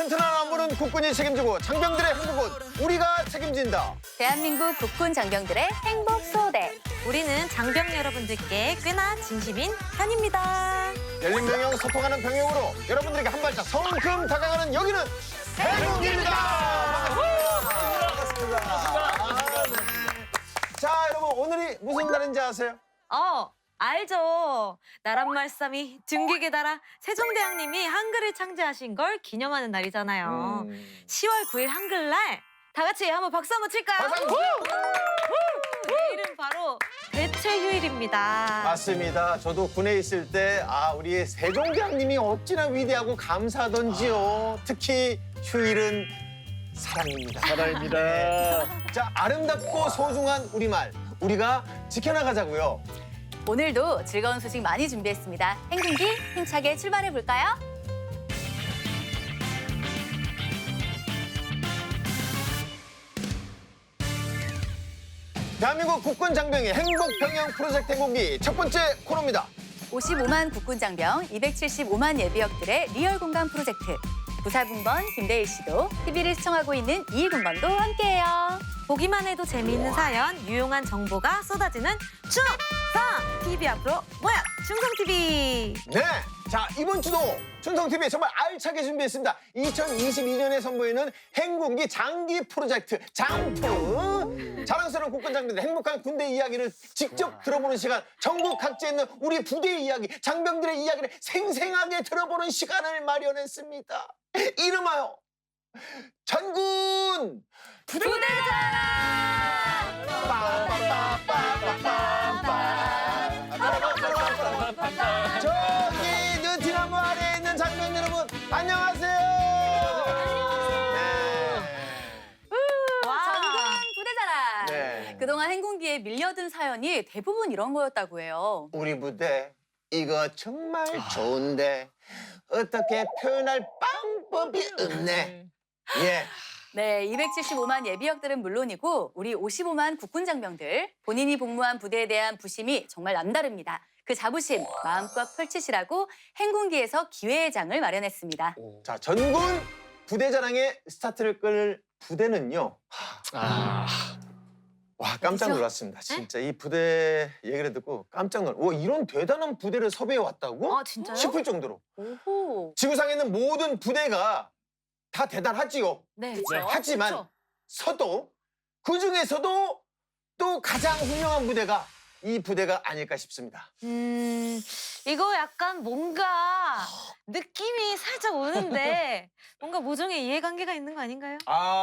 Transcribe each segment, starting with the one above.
튼튼한 안보는 국군이 책임지고 장병들의 행복은 우리가 책임진다. 대한민국 국군 장병들의 행복 소대. 우리는 장병 여러분들께 꽤나 진심인 편입니다. 열린 병영, 소통하는 병영으로 여러분들에게 한 발짝 성큼 다가가는 여기는 행복입니다. 반갑습니다. 자, 여러분 오늘이 무슨 날인지 아세요? 알죠. 나란 말씀이 등기게 달아 세종대왕님이 한글을 창제하신 걸 기념하는 날이잖아요. 10월 9일 한글날 다 같이 한번 박수 한번 칠까요? 내일은 바로 대체휴일입니다. 맞습니다. 저도 군에 있을 때 우리 세종대왕님이 어찌나 위대하고 감사하던지요. 특히 휴일은 사랑입니다. 사랑입니다. 자, 아름답고 소중한 우리말 우리가 지켜나가자고요. 오늘도 즐거운 소식 많이 준비했습니다. 행군기 힘차게 출발해 볼까요? 대한민국 국군 장병의 행복 병영 프로젝트 행복기 첫 번째 코너입니다. 55만 국군 장병, 275만 예비역들의 리얼 공감 프로젝트. 부사군번 김대일 씨도 TV를 시청하고 있는 이군번도 함께해요. 보기만 해도 재미있는 사연, 유용한 정보가 쏟아지는 충성! TV 앞으로 뭐야? 충성TV! 네, 자 이번 주도 충성TV 정말 알차게 준비했습니다. 2022년에 선보이는 행군기 장기 프로젝트 장프. 자랑스러운 국군 장병들 행복한 군대 이야기를 직접 들어보는 시간. 전국 각지에 있는 우리 부대의 이야기, 장병들의 이야기를 생생하게 들어보는 시간을 마련했습니다. 이름하여 전군 저기 느티나무 아래에 있는 장병 여러분 안녕하세요. 전군 부대자랑. 네. 그동안 행군기에 밀려든 사연이 대부분 이런 거였다고 해요. 우리 부대 이거 정말 좋은데 어떻게 표현할 방법이 없네. 예. 네, 275만 예비역들은 물론이고 우리 55만 국군 장병들 본인이 복무한 부대에 대한 부심이 정말 남다릅니다. 그 자부심 마음껏 펼치시라고 행군기에서 기회의 장을 마련했습니다. 자, 전군 부대자랑의 스타트를 끌 부대는요. 와, 깜짝 어디죠? 놀랐습니다. 진짜 이 부대 얘기를 듣고 깜짝 이런 대단한 부대를 섭외해 왔다고? 진짜요? 싶을 정도로. 오호. 지구상에 있는 모든 부대가 다 대단하지요. 네. 그쵸? 하지만 그쵸? 서도 그 중에서도 또 가장 훌륭한 부대가 이 부대가 아닐까 싶습니다. 이거 약간 뭔가 느낌이 살짝 오는데 뭔가 모종의 이해관계가 있는 거 아닌가요?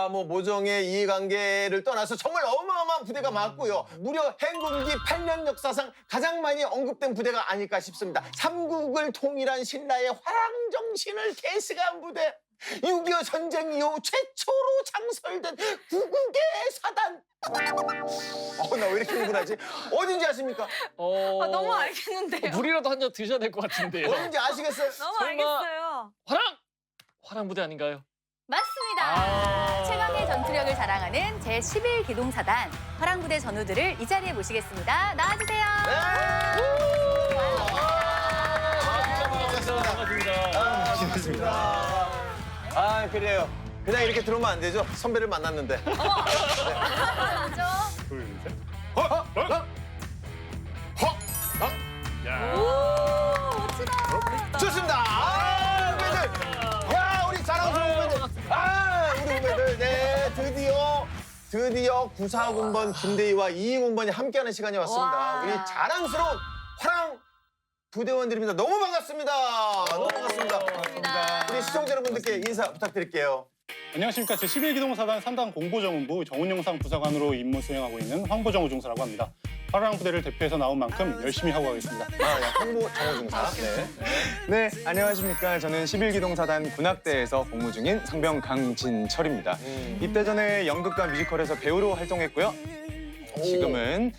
뭐 모종의 이해관계를 떠나서 정말 어마어마한 부대가 많고요. 무려 행군기 8년 역사상 가장 많이 언급된 부대가 아닐까 싶습니다. 삼국을 통일한 신라의 화랑정신을 계승한 부대. 6.25 전쟁 이후 최초로 창설된 구국의 사단. 나 왜 이렇게 흥분하지? 어딘지 아십니까? 너무 알겠는데요. 물이라도 한 잔 드셔야 될 것 같은데요. 어딘지 아시겠어요? 너무 설마- 알겠어요. 화랑 부대 아닌가요? 맞습니다. 최강의 전투력을 자랑하는 제11기동사단 화랑부대 전우들을 이 자리에 모시겠습니다. 나와주세요. 반갑습니다. 그래요. 그냥 이렇게 들어오면 안 되죠? 선배를 만났는데. 먼저 좋습니다. 후배들. 야, 우리 자랑스러운 후배들. 우리 후배들. 네, 드디어 94군번 김대희와 22군번이 함께하는 시간이 왔습니다. 와. 우리 자랑스러운 화랑 부대원들입니다. 너무 반갑습니다. 너무 반갑습니다. 우리 시청자 여러분들께 인사 부탁드릴게요. 안녕하십니까. 제11기동사단 3단 공보정음부 정훈영상 부사관으로 임무 수행하고 있는 황보정우 중사라고 합니다. 화랑 부대를 대표해서 나온 만큼 열심히 하고 가겠습니다. 홍보 정호중사. 네. 네, 안녕하십니까. 저는 11기동사단 군악대에서 복무 중인 상병 강진철입니다. 입대 전에 연극과 뮤지컬에서 배우로 활동했고요. 지금은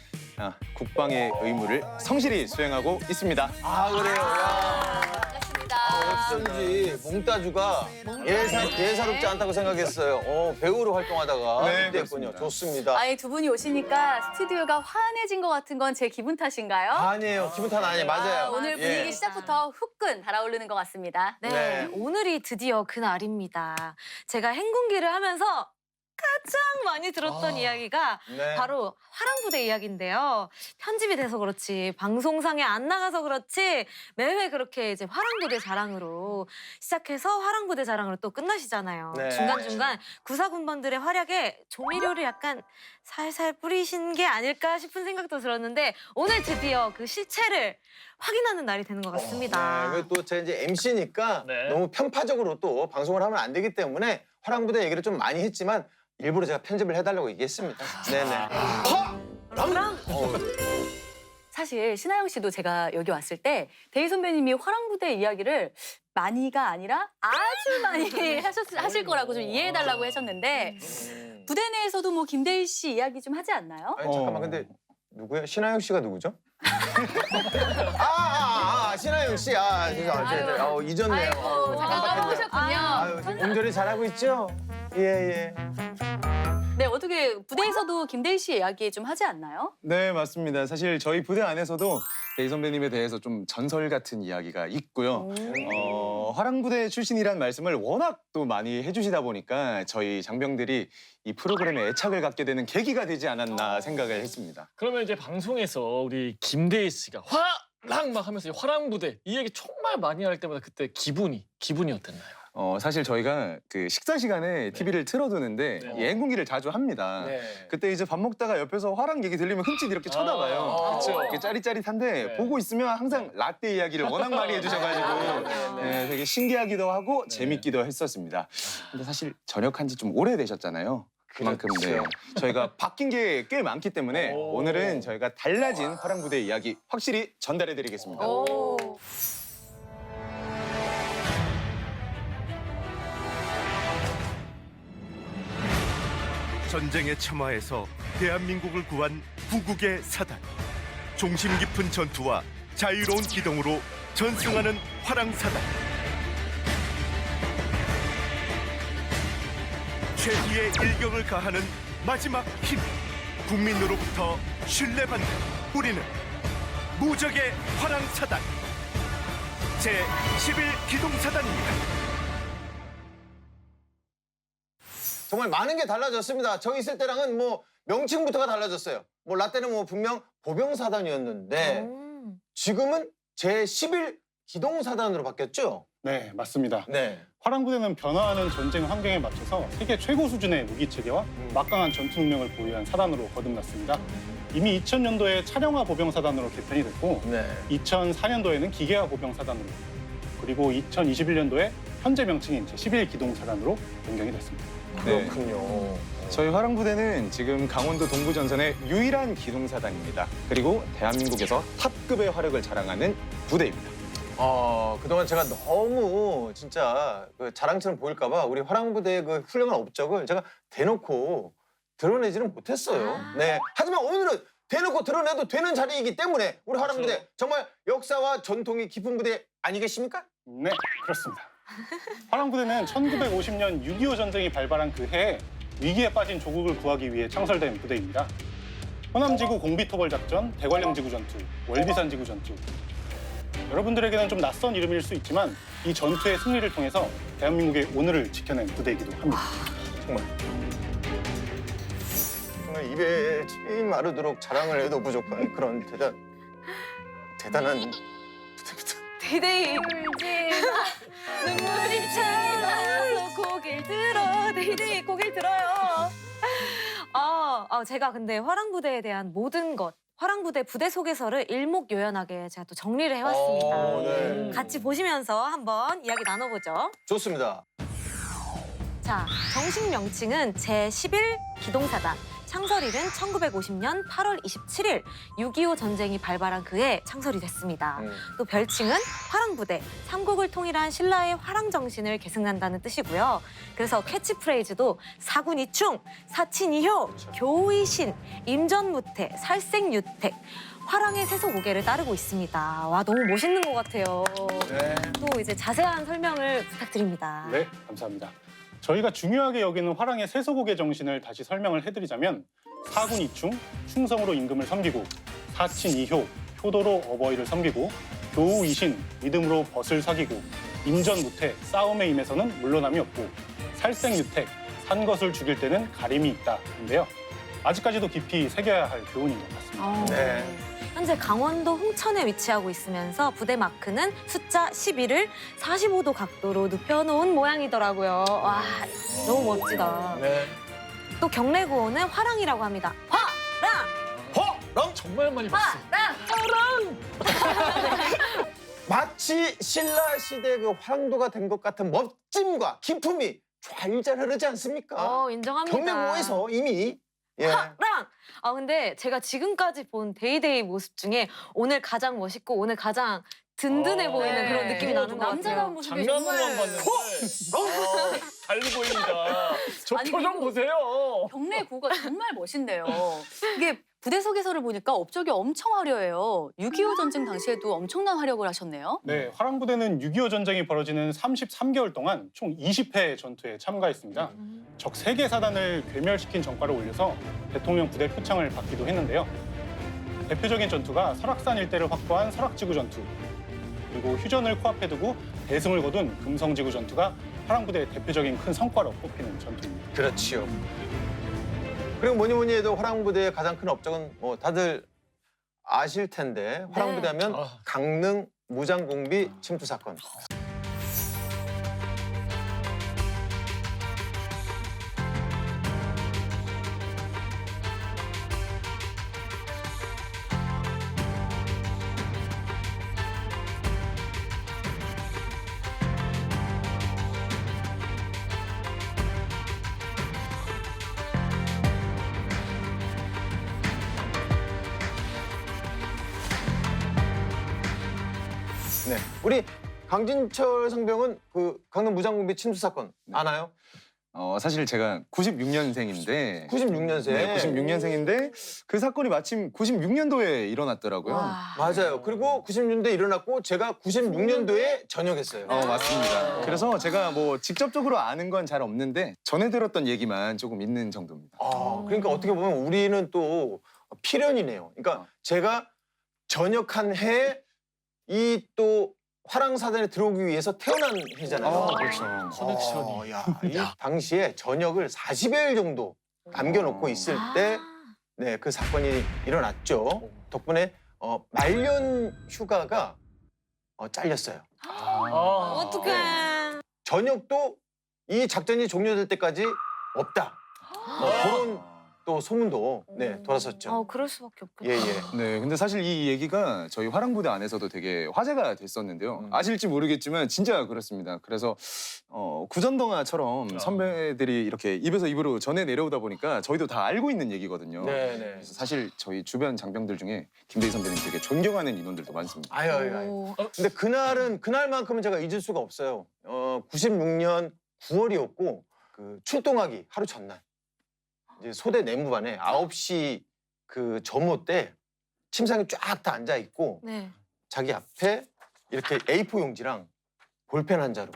국방의 의무를 성실히 수행하고 있습니다. 그래요. 야. 반갑습니다. 어쩐지 몽따주가 예사롭지 않다고 생각했어요. 배우로 활동하다가 네, 입대했군요. 그렇습니다. 좋습니다. 아니 두 분이 오시니까 스튜디오가 환해진 것 같은 건 제 기분 탓인가요? 아니에요. 기분 탓 아니에요. 맞아요. 오늘 분위기 예. 시작부터 후끈 달아오르는 것 같습니다. 네, 네. 오늘이 드디어 그날입니다. 제가 행군기를 하면서 가장 많이 들었던 이야기가 네. 바로 화랑부대 이야기인데요. 편집이 돼서 그렇지 방송상에 안 나가서 그렇지 매회 그렇게 이제 화랑부대 자랑으로 시작해서 화랑부대 자랑으로 또 끝나시잖아요. 네. 중간중간 구사군번들의 활약에 조미료를 약간 살살 뿌리신 게 아닐까 싶은 생각도 들었는데 오늘 드디어 그 실체를 확인하는 날이 되는 것 같습니다. 네, 또 제가 이제 MC니까 네. 너무 편파적으로 또 방송을 하면 안 되기 때문에 화랑부대 얘기를 좀 많이 했지만 일부러 제가 편집을 해달라고 얘기했습니다. 네네. 사실 신하영 씨도 제가 여기 왔을 때 대희 선배님이 화랑부대 이야기를 많이가 아니라 아주 많이 하실 거라고 좀 이해해달라고 하셨는데 부대 내에서도 뭐 김대희 씨 이야기 좀 하지 않나요? 아니, 잠깐만 근데 누구야? 신하영 씨가 누구죠? 신하영 씨. 잊었네요. 아이고 잠깐 까먹으셨군요. 아유, 온전히 잘하고 있죠? 예. 네 어떻게 부대에서도 김대희 씨 이야기 좀 하지 않나요? 네, 맞습니다. 사실 저희 부대 안에서도 대희 선배님에 대해서 좀 전설 같은 이야기가 있고요. 화랑부대 출신이란 말씀을 워낙 또 많이 해주시다 보니까 저희 장병들이 이 프로그램에 애착을 갖게 되는 계기가 되지 않았나 생각을 했습니다. 그러면 이제 방송에서 우리 김대희 씨가 화랑 막 하면서 이 화랑부대 이 얘기 정말 많이 할 때마다 그때 기분이 어땠나요? 사실 저희가 그 식사 시간에 TV를 틀어두는데 네. 이 행군기를 자주 합니다. 네. 그때 이제 밥 먹다가 옆에서 화랑 얘기 들리면 흠칫 이렇게 쳐다봐요. 그렇죠. 이렇게 짜릿짜릿한데 네. 보고 있으면 항상 라떼 이야기를 워낙 많이 해주셔가지고 네, 되게 신기하기도 하고 네. 재밌기도 했었습니다. 근데 사실 전역한 지 좀 오래되셨잖아요. 그만큼 네, 저희가 바뀐 게 꽤 많기 때문에 오. 오늘은 저희가 달라진 화랑부대 이야기 확실히 전달해드리겠습니다. 오. 전쟁의 참화에서 대한민국을 구한 구국의 사단. 종심 깊은 전투와 자유로운 기동으로 전승하는 화랑사단. 최후의 일격을 가하는 마지막 힘. 국민으로부터 신뢰받는 우리는 무적의 화랑사단. 제11기동사단입니다. 정말 많은 게 달라졌습니다. 저 있을 때랑은 뭐 명칭부터가 달라졌어요. 뭐 라떼는 뭐 분명 보병사단이었는데 지금은 제11 기동사단으로 바뀌었죠? 네, 맞습니다. 네. 화랑부대는 변화하는 전쟁 환경에 맞춰서 세계 최고 수준의 무기 체계와 막강한 전투 능력을 보유한 사단으로 거듭났습니다. 이미 2000년도에 차량화 보병사단으로 개편이 됐고 네. 2004년도에는 기계화 보병사단으로 그리고 2021년도에 현재 명칭인 제11기동사단으로 변경이 됐습니다. 네. 그렇군요. 저희 화랑부대는 지금 강원도 동부전선의 유일한 기동사단입니다. 그리고 대한민국에서 탑급의 화력을 자랑하는 부대입니다. 그동안 제가 너무 진짜 그 자랑처럼 보일까봐 우리 화랑부대의 그 훌륭한 업적을 제가 대놓고 드러내지는 못했어요. 네. 하지만 오늘은 대놓고 드러내도 되는 자리이기 때문에 우리 화랑부대 정말 역사와 전통이 깊은 부대 아니겠습니까? 네, 그렇습니다. 화랑부대는 1950년 6.25 전쟁이 발발한 그 해에 위기에 빠진 조국을 구하기 위해 창설된 부대입니다. 호남지구 공비토벌작전, 대관령지구 전투, 월비산지구 전투. 여러분들에게는 좀 낯선 이름일 수 있지만 이 전투의 승리를 통해서 대한민국의 오늘을 지켜낸 부대이기도 합니다. 정말 입에 침이 마르도록 자랑을 해도 부족한 그런 대단한 부대입니다. 데이데이 울지마 눈물이 차서 고개를 들어 데이데이 고개를 들어요. 제가 근데 화랑부대에 대한 모든 것 화랑부대 부대 소개서를 일목요연하게 제가 또 정리를 해왔습니다. 네. 같이 보시면서 한번 이야기 나눠보죠. 좋습니다. 자, 정식 명칭은 제11기동사단, 창설일은 1950년 8월 27일 6.25 전쟁이 발발한 그해 창설이 됐습니다. 또 별칭은 화랑부대, 삼국을 통일한 신라의 화랑 정신을 계승한다는 뜻이고요. 그래서 캐치프레이즈도 사군이충, 사친이효, 교의신, 임전무태, 살생유택, 화랑의 세소고개를 따르고 있습니다. 와, 너무 멋있는 것 같아요. 네. 또 이제 자세한 설명을 부탁드립니다. 네, 감사합니다. 저희가 중요하게 여기는 화랑의 세소고개 정신을 다시 설명을 해드리자면 사군이충, 충성으로 임금을 섬기고 사친이효, 효도로 어버이를 섬기고 교우이신, 믿음으로 벗을 사귀고 임전무태, 싸움에 임해서는 물러남이 없고 살생유택, 산 것을 죽일 때는 가림이 있다인데요. 아직까지도 깊이 새겨야 할 교훈인 것 같습니다. 네. 현재 강원도 홍천에 위치하고 있으면서 부대 마크는 숫자 11을 45도 각도로 눕혀놓은 모양이더라고요. 와, 너무 멋지다. 네. 또 경례 구호는 화랑이라고 합니다. 화랑! 랑 정말 많이 봤어. 마치 신라 시대 그 화랑도가 된 것 같은 멋짐과 기품이 좔좔 흐르지 않습니까? 인정합니다. 경례모에서 이미 예. 화랑! 근데 제가 지금까지 본 데이데이 모습 중에 오늘 가장 멋있고 오늘 가장 든든해 보이는 그런 느낌이 나는 것 남자다운 같아요. 모습이 장난으로만 정말 봤는데 달리 보입니다. 저 아니, 표정 그리고 보세요. 경례 구호가 정말 멋있네요. 이게 부대 소개서를 보니까 업적이 엄청 화려해요. 6.25 전쟁 당시에도 엄청난 활약을 하셨네요. 네, 화랑부대는 6.25 전쟁이 벌어지는 33개월 동안 총 20회 전투에 참가했습니다. 적 3개 사단을 괴멸시킨 전과를 올려서 대통령 부대 표창을 받기도 했는데요. 대표적인 전투가 설악산 일대를 확보한 설악지구 전투, 그리고 휴전을 코앞에 두고 대승을 거둔 금성지구 전투가 화랑부대의 대표적인 큰 성과로 꼽히는 전투입니다. 그렇지요. 그리고 뭐니 해도 화랑부대의 가장 큰 업적은 뭐 다들 아실 텐데 화랑부대 하면 아. 강릉 무장공비 침투 사건. 네, 우리 강진철 상병은 그 강릉 무장공비 침투 사건 아나요? 사실 제가 96년생인데 96년생. 네, 96년생인데 그 사건이 마침 96년도에 일어났더라고요. 맞아요. 그리고 96년도에 일어났고 제가 96년도에 전역했어요. 맞습니다. 그래서 제가 뭐 직접적으로 아는 건 잘 없는데 전해 들었던 얘기만 조금 있는 정도입니다. 그러니까 어떻게 보면 우리는 또 필연이네요. 그러니까 제가 전역한 해 이 또 화랑사단에 들어오기 위해서 태어난 해잖아요. 그렇죠. 커넥션이. 이 당시에 전역을 40여일 정도 남겨놓고 있을 때 네, 그 사건이 일어났죠. 덕분에 말년 휴가가 잘렸어요. 어떡해. 전역도 이 작전이 종료될 때까지 없다. 그런 또 소문도 네, 돌았었죠. 그럴 수밖에 없겠다. 예, 예. 네, 근데 사실 이 얘기가 저희 화랑부대 안에서도 되게 화제가 됐었는데요. 아실지 모르겠지만 진짜 그렇습니다. 그래서 구전동화처럼 선배들이 이렇게 입에서 입으로 전해 내려오다 보니까 저희도 다 알고 있는 얘기거든요. 네, 네. 그래서 사실 저희 주변 장병들 중에 김대희 선배님 되게 존경하는 인원들도 많습니다. 아유. 근데 그날만큼은 제가 잊을 수가 없어요. 96년 9월이었고 그 출동하기 하루 전날 이제 소대 내무반에 9시 그 점호 때 침상에 쫙 다 앉아 있고 네. 자기 앞에 이렇게 A4 용지랑 볼펜 한 자루.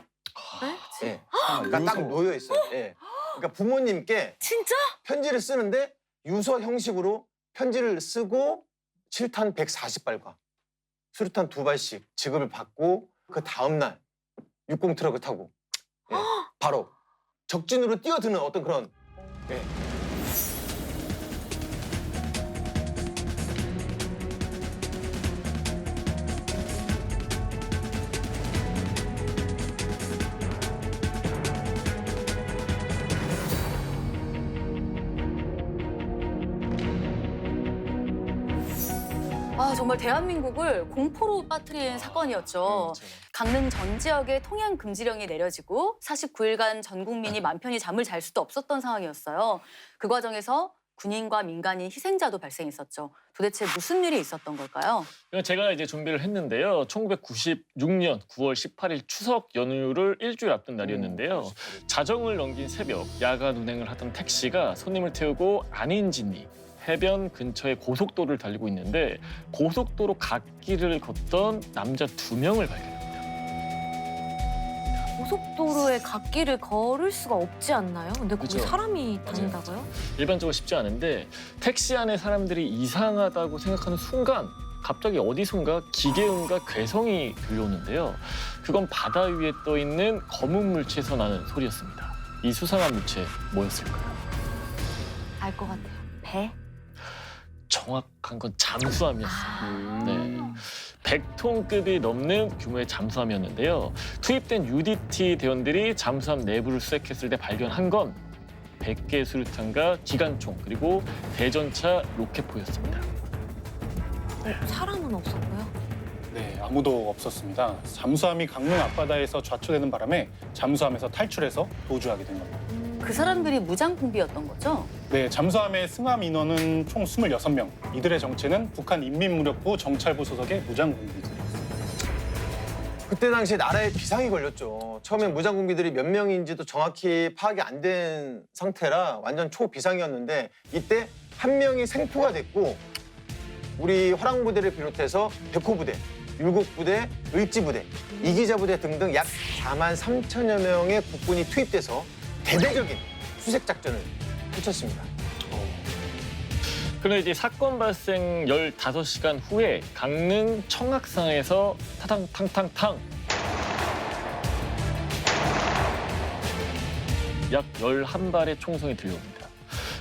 예. 그러니까 딱 놓여 있어요. 예. 그러니까 부모님께 진짜? 편지를 쓰는데 유서 형식으로 편지를 쓰고 7탄 140발과 수류탄 2발씩 지급을 받고 그 다음 날 60 트럭을 타고 예, 바로 적진으로 뛰어드는 어떤 그런 예. 정말 대한민국을 공포로 빠뜨린 사건이었죠. 강릉 전 지역에 통행 금지령이 내려지고 49일간 전 국민이 맘 편히 잠을 잘 수도 없었던 상황이었어요. 그 과정에서 군인과 민간인 희생자도 발생했었죠. 도대체 무슨 일이 있었던 걸까요? 제가 이제 준비를 했는데요. 1996년 9월 18일 추석 연휴를 일주일 앞둔 날이었는데요. 자정을 넘긴 새벽 야간 운행을 하던 택시가 손님을 태우고 안인진리 해변 근처의 고속도로를 달리고 있는데 고속도로 갓길을 걷던 남자 2명을 발견합니다. 고속도로에 갓길을 걸을 수가 없지 않나요? 근데 거기 그쵸. 사람이 다닌다고요? 일반적으로 쉽지 않은데 택시 안에 사람들이 이상하다고 생각하는 순간 갑자기 어디선가 기계음과 괴성이 들려오는데요. 그건 바다 위에 떠 있는 검은 물체에서 나는 소리였습니다. 이 수상한 물체 뭐였을까요? 알 것 같아요. 배? 정확한 건 잠수함이었어요. 네. 100톤급이 넘는 규모의 잠수함이었는데요. 투입된 UDT 대원들이 잠수함 내부를 수색했을 때 발견한 건 100개 수류탄과 기관총 그리고 대전차 로켓포였습니다. 사람은 없었고요. 네, 아무도 없었습니다. 잠수함이 강릉 앞바다에서 좌초되는 바람에 잠수함에서 탈출해서 도주하게 된 겁니다. 그 사람들이 무장공비였던 거죠? 네, 잠수함의 승함 인원은 총 26명. 이들의 정체는 북한 인민무력부 정찰부 소속의 무장공비입니다. 그때 당시 나라에 비상이 걸렸죠. 처음엔 무장공비들이 몇 명인지도 정확히 파악이 안 된 상태라 완전 초비상이었는데 이때 한 명이 생포가 됐고 우리 화랑부대를 비롯해서 백호부대, 율곡부대, 을지부대, 이기자부대 등등 약 4만 3천여 명의 국군이 투입돼서 대대적인 수색 작전을 펼쳤습니다. 그런데 이제 사건 발생 15시간 후에 강릉 청악산에서 타당탕탕탕 약 11발의 총성이 들려옵니다.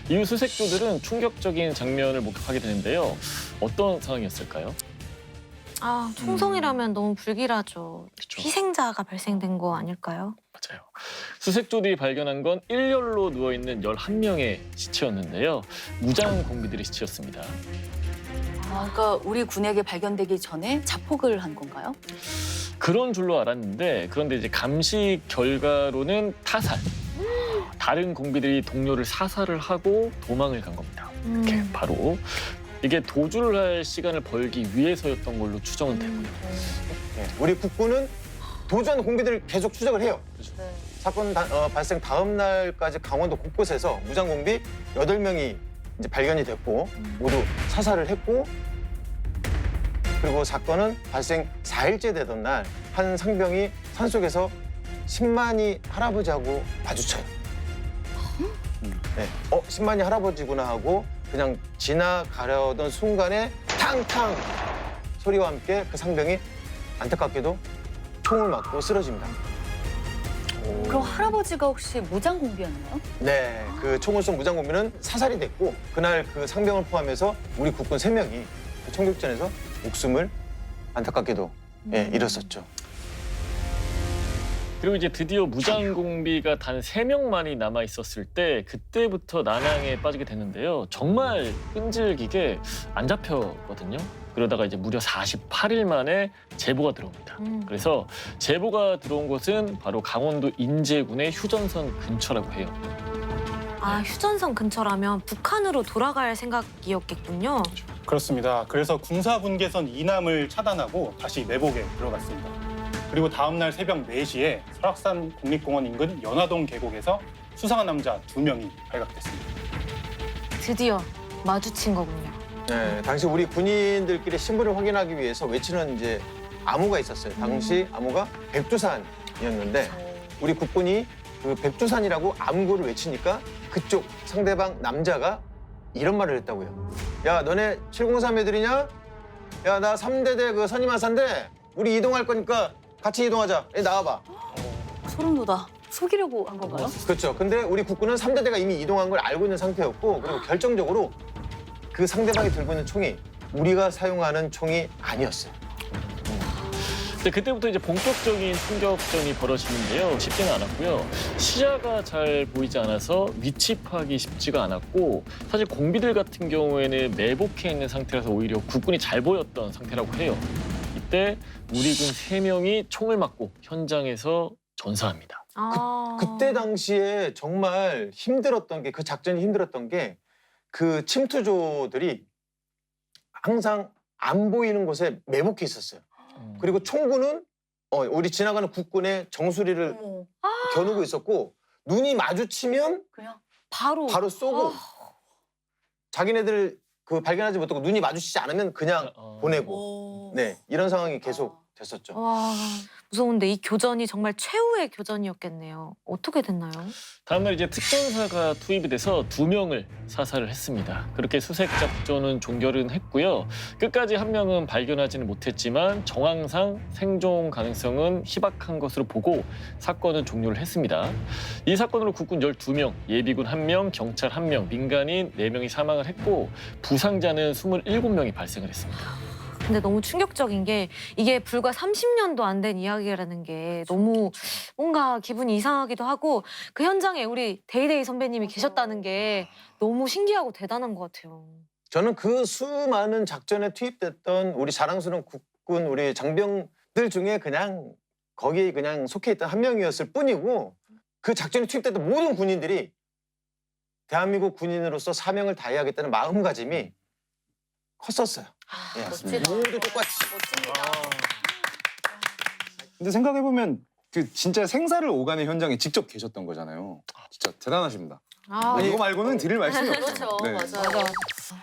이후 수색조들은 충격적인 장면을 목격하게 되는데요. 어떤 상황이었을까요? 아, 총성이라면 너무 불길하죠. 그쵸. 희생자가 발생된 거 아닐까요? 맞아요. 수색조들이 발견한 건 일렬로 누워있는 11명의 시체였는데요. 무장 공비들의 시체였습니다. 아, 그러니까 우리 군에게 발견되기 전에 자폭을 한 건가요? 그런 줄로 알았는데 그런데 이제 감식 결과로는 타살. 다른 공비들이 동료를 사살을 하고 도망을 간 겁니다. 이렇게 바로 이게 도주를 할 시간을 벌기 위해서였던 걸로 추정은 되고요. 네, 우리 국군은 도주한 공비들을 계속 추적을 해요. 사건 발생 다음 날까지 강원도 곳곳에서 무장공비 8명이 이제 발견이 됐고 모두 사살을 했고 그리고 사건은 발생 4일째 되던 날 한 상병이 산속에서 10만이 할아버지하고 마주쳐요. 네, 10만이 할아버지구나 하고 그냥 지나가려던 순간에 탕탕 소리와 함께 그 상병이 안타깝게도 총을 맞고 쓰러집니다. 그럼 할아버지가 혹시 무장공비였나요? 네, 그 총을 쏜 무장공비는 사살이 됐고 그날 그 상병을 포함해서 우리 국군 3명이 그 총격전에서 목숨을 안타깝게도 잃었었죠. 그리고 이제 드디어 무장공비가 단 3명만이 남아 있었을 때 그때부터 난항에 빠지게 됐는데요. 정말 끈질기게 안 잡혔거든요. 그러다가 이제 무려 48일 만에 제보가 들어옵니다. 그래서 제보가 들어온 곳은 바로 강원도 인제군의 휴전선 근처라고 해요. 아, 휴전선 근처라면 북한으로 돌아갈 생각이었겠군요. 그렇습니다. 그래서 군사분계선 이남을 차단하고 다시 매복에 들어갔습니다. 그리고 다음 날 새벽 4시에 설악산 국립공원 인근 연화동 계곡에서 수상한 남자 2명이 발각됐습니다. 드디어 마주친 거군요. 네, 당시 우리 군인들끼리 신분을 확인하기 위해서 외치는 이제 암호가 있었어요. 당시 암호가 백두산이었는데 우리 국군이 그 백두산이라고 암구를 외치니까 그쪽 상대방 남자가 이런 말을 했다고요. 야, 너네 703 애들이냐? 야, 나 3대대 그 선임하사인데 우리 이동할 거니까 같이 이동하자. 나와봐. 소름 돋아. 속이려고 한 건가요? 그렇죠. 근데 우리 국군은 3대대가 이미 이동한 걸 알고 있는 상태였고 그리고 결정적으로 그 상대방이 들고 있는 총이 우리가 사용하는 총이 아니었어요. 근데 그때부터 이제 본격적인 총격전이 벌어지는데요. 쉽지는 않았고요. 시야가 잘 보이지 않아서 위치 파악이 쉽지가 않았고 사실 공비들 같은 경우에는 매복해 있는 상태라서 오히려 국군이 잘 보였던 상태라고 해요. 이때 우리 군 3명이 총을 맞고 현장에서 전사합니다. 아. 그때 당시에 정말 힘들었던 게 그 작전이 힘들었던 게 그 침투조들이 항상 안 보이는 곳에 매복해 있었어요. 그리고 총구는 우리 지나가는 국군의 정수리를 어머, 겨누고 있었고 눈이 마주치면 그냥 바로 쏘고 자기네들 그 발견하지 못하고 눈이 마주치지 않으면 그냥 보내고 네 이런 상황이 계속 됐었죠. 와, 무서운데 이 교전이 정말 최후의 교전이었겠네요. 어떻게 됐나요? 다음날 이제 특전사가 투입이 돼서 2명을 사살을 했습니다. 그렇게 수색 작전은 종결은 했고요. 끝까지 한 명은 발견하지는 못했지만 정황상 생존 가능성은 희박한 것으로 보고 사건은 종료를 했습니다. 이 사건으로 국군 12명, 예비군 1명, 경찰 1명, 민간인 4명이 사망을 했고 부상자는 27명이 발생을 했습니다. 근데 너무 충격적인 게 이게 불과 30년도 안 된 이야기라는 게 너무 뭔가 기분이 이상하기도 하고 그 현장에 우리 데이데이 선배님이 계셨다는 게 너무 신기하고 대단한 것 같아요. 저는 그 수많은 작전에 투입됐던 우리 자랑스러운 국군 우리 장병들 중에 그냥 거기에 그냥 속해 있던 한 명이었을 뿐이고 그 작전에 투입됐던 모든 군인들이 대한민국 군인으로서 사명을 다해야겠다는 마음가짐이 컸었어요. 예, 멋지다. 모두 똑같이. 멋집니다. 근데 생각해보면 그 진짜 생사를 오가는 현장에 직접 계셨던 거잖아요. 진짜 대단하십니다. 아, 이거 말고는 드릴 말씀이 없어요. 그렇죠. 네. 맞아요.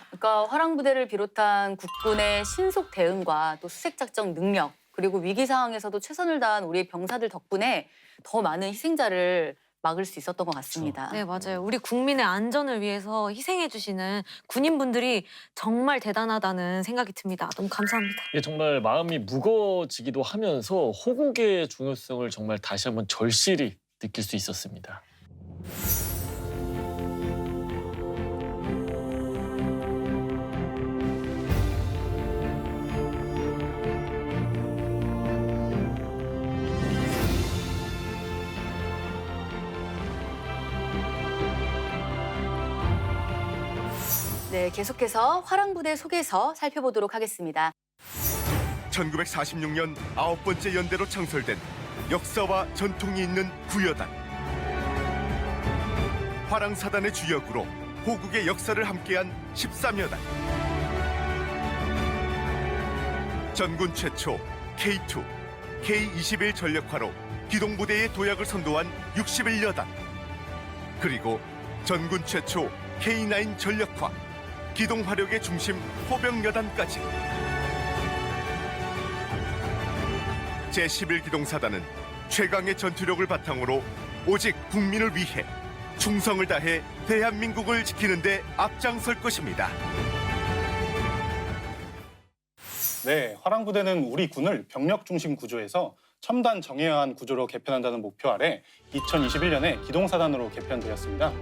그러니까 화랑부대를 비롯한 국군의 신속 대응과 또 수색작전 능력 그리고 위기 상황에서도 최선을 다한 우리 병사들 덕분에 더 많은 희생자를 막을 수 있었던 것 같습니다. 네, 맞아요. 우리 국민의 안전을 위해서 희생해 주시는 군인분들이 정말 대단하다는 생각이 듭니다. 너무 감사합니다. 이게 정말 마음이 무거워지기도 하면서 호국의 중요성을 정말 다시 한번 절실히 느낄 수 있었습니다. 네, 계속해서 화랑부대 속에서 살펴보도록 하겠습니다. 1946년 9번째 연대로 창설된 역사와 전통이 있는 구여단. 화랑사단의 주역으로 호국의 역사를 함께한 13여 단. 전군 최초 K2, K21 전력화로 기동부대의 도약을 선도한 61여 단. 그리고 전군 최초 K9 전력화, 기동화력의 중심 호병여단까지. 제11기동사단은 최강의 전투력을 바탕으로 오직 국민을 위해 충성을 다해 대한민국을 지키는 데 앞장설 것입니다. 네, 화랑부대는 우리 군을 병력 중심 구조에서 첨단 정예화한 구조로 개편한다는 목표 아래 2021년에 기동사단으로 개편되었습니다.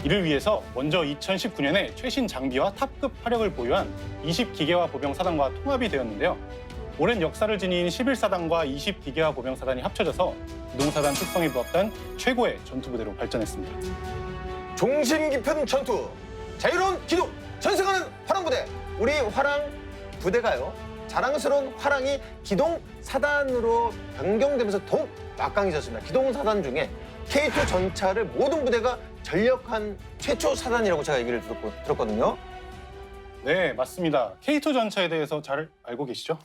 이를 위해서 먼저 2019년에 최신 장비와 탑급 화력을 보유한 20기계화 보병사단과 통합이 되었는데요. 오랜 역사를 지닌 11사단과 20기계화 보병사단이 합쳐져서 기동사단 특성이 부합한 최고의 전투부대로 발전했습니다. 종심 깊은 전투, 자유로운 기동, 전승하는 화랑부대. 우리 화랑부대가요. 자랑스러운 화랑이 기동사단으로 변경되면서 더욱 막강해졌습니다. 기동사단 중에 K2 전차를 모든 부대가 전력한 최초 사단이라고 제가 얘기를 들었거든요. 네, 맞습니다. K2 전차에 대해서 잘 알고 계시죠?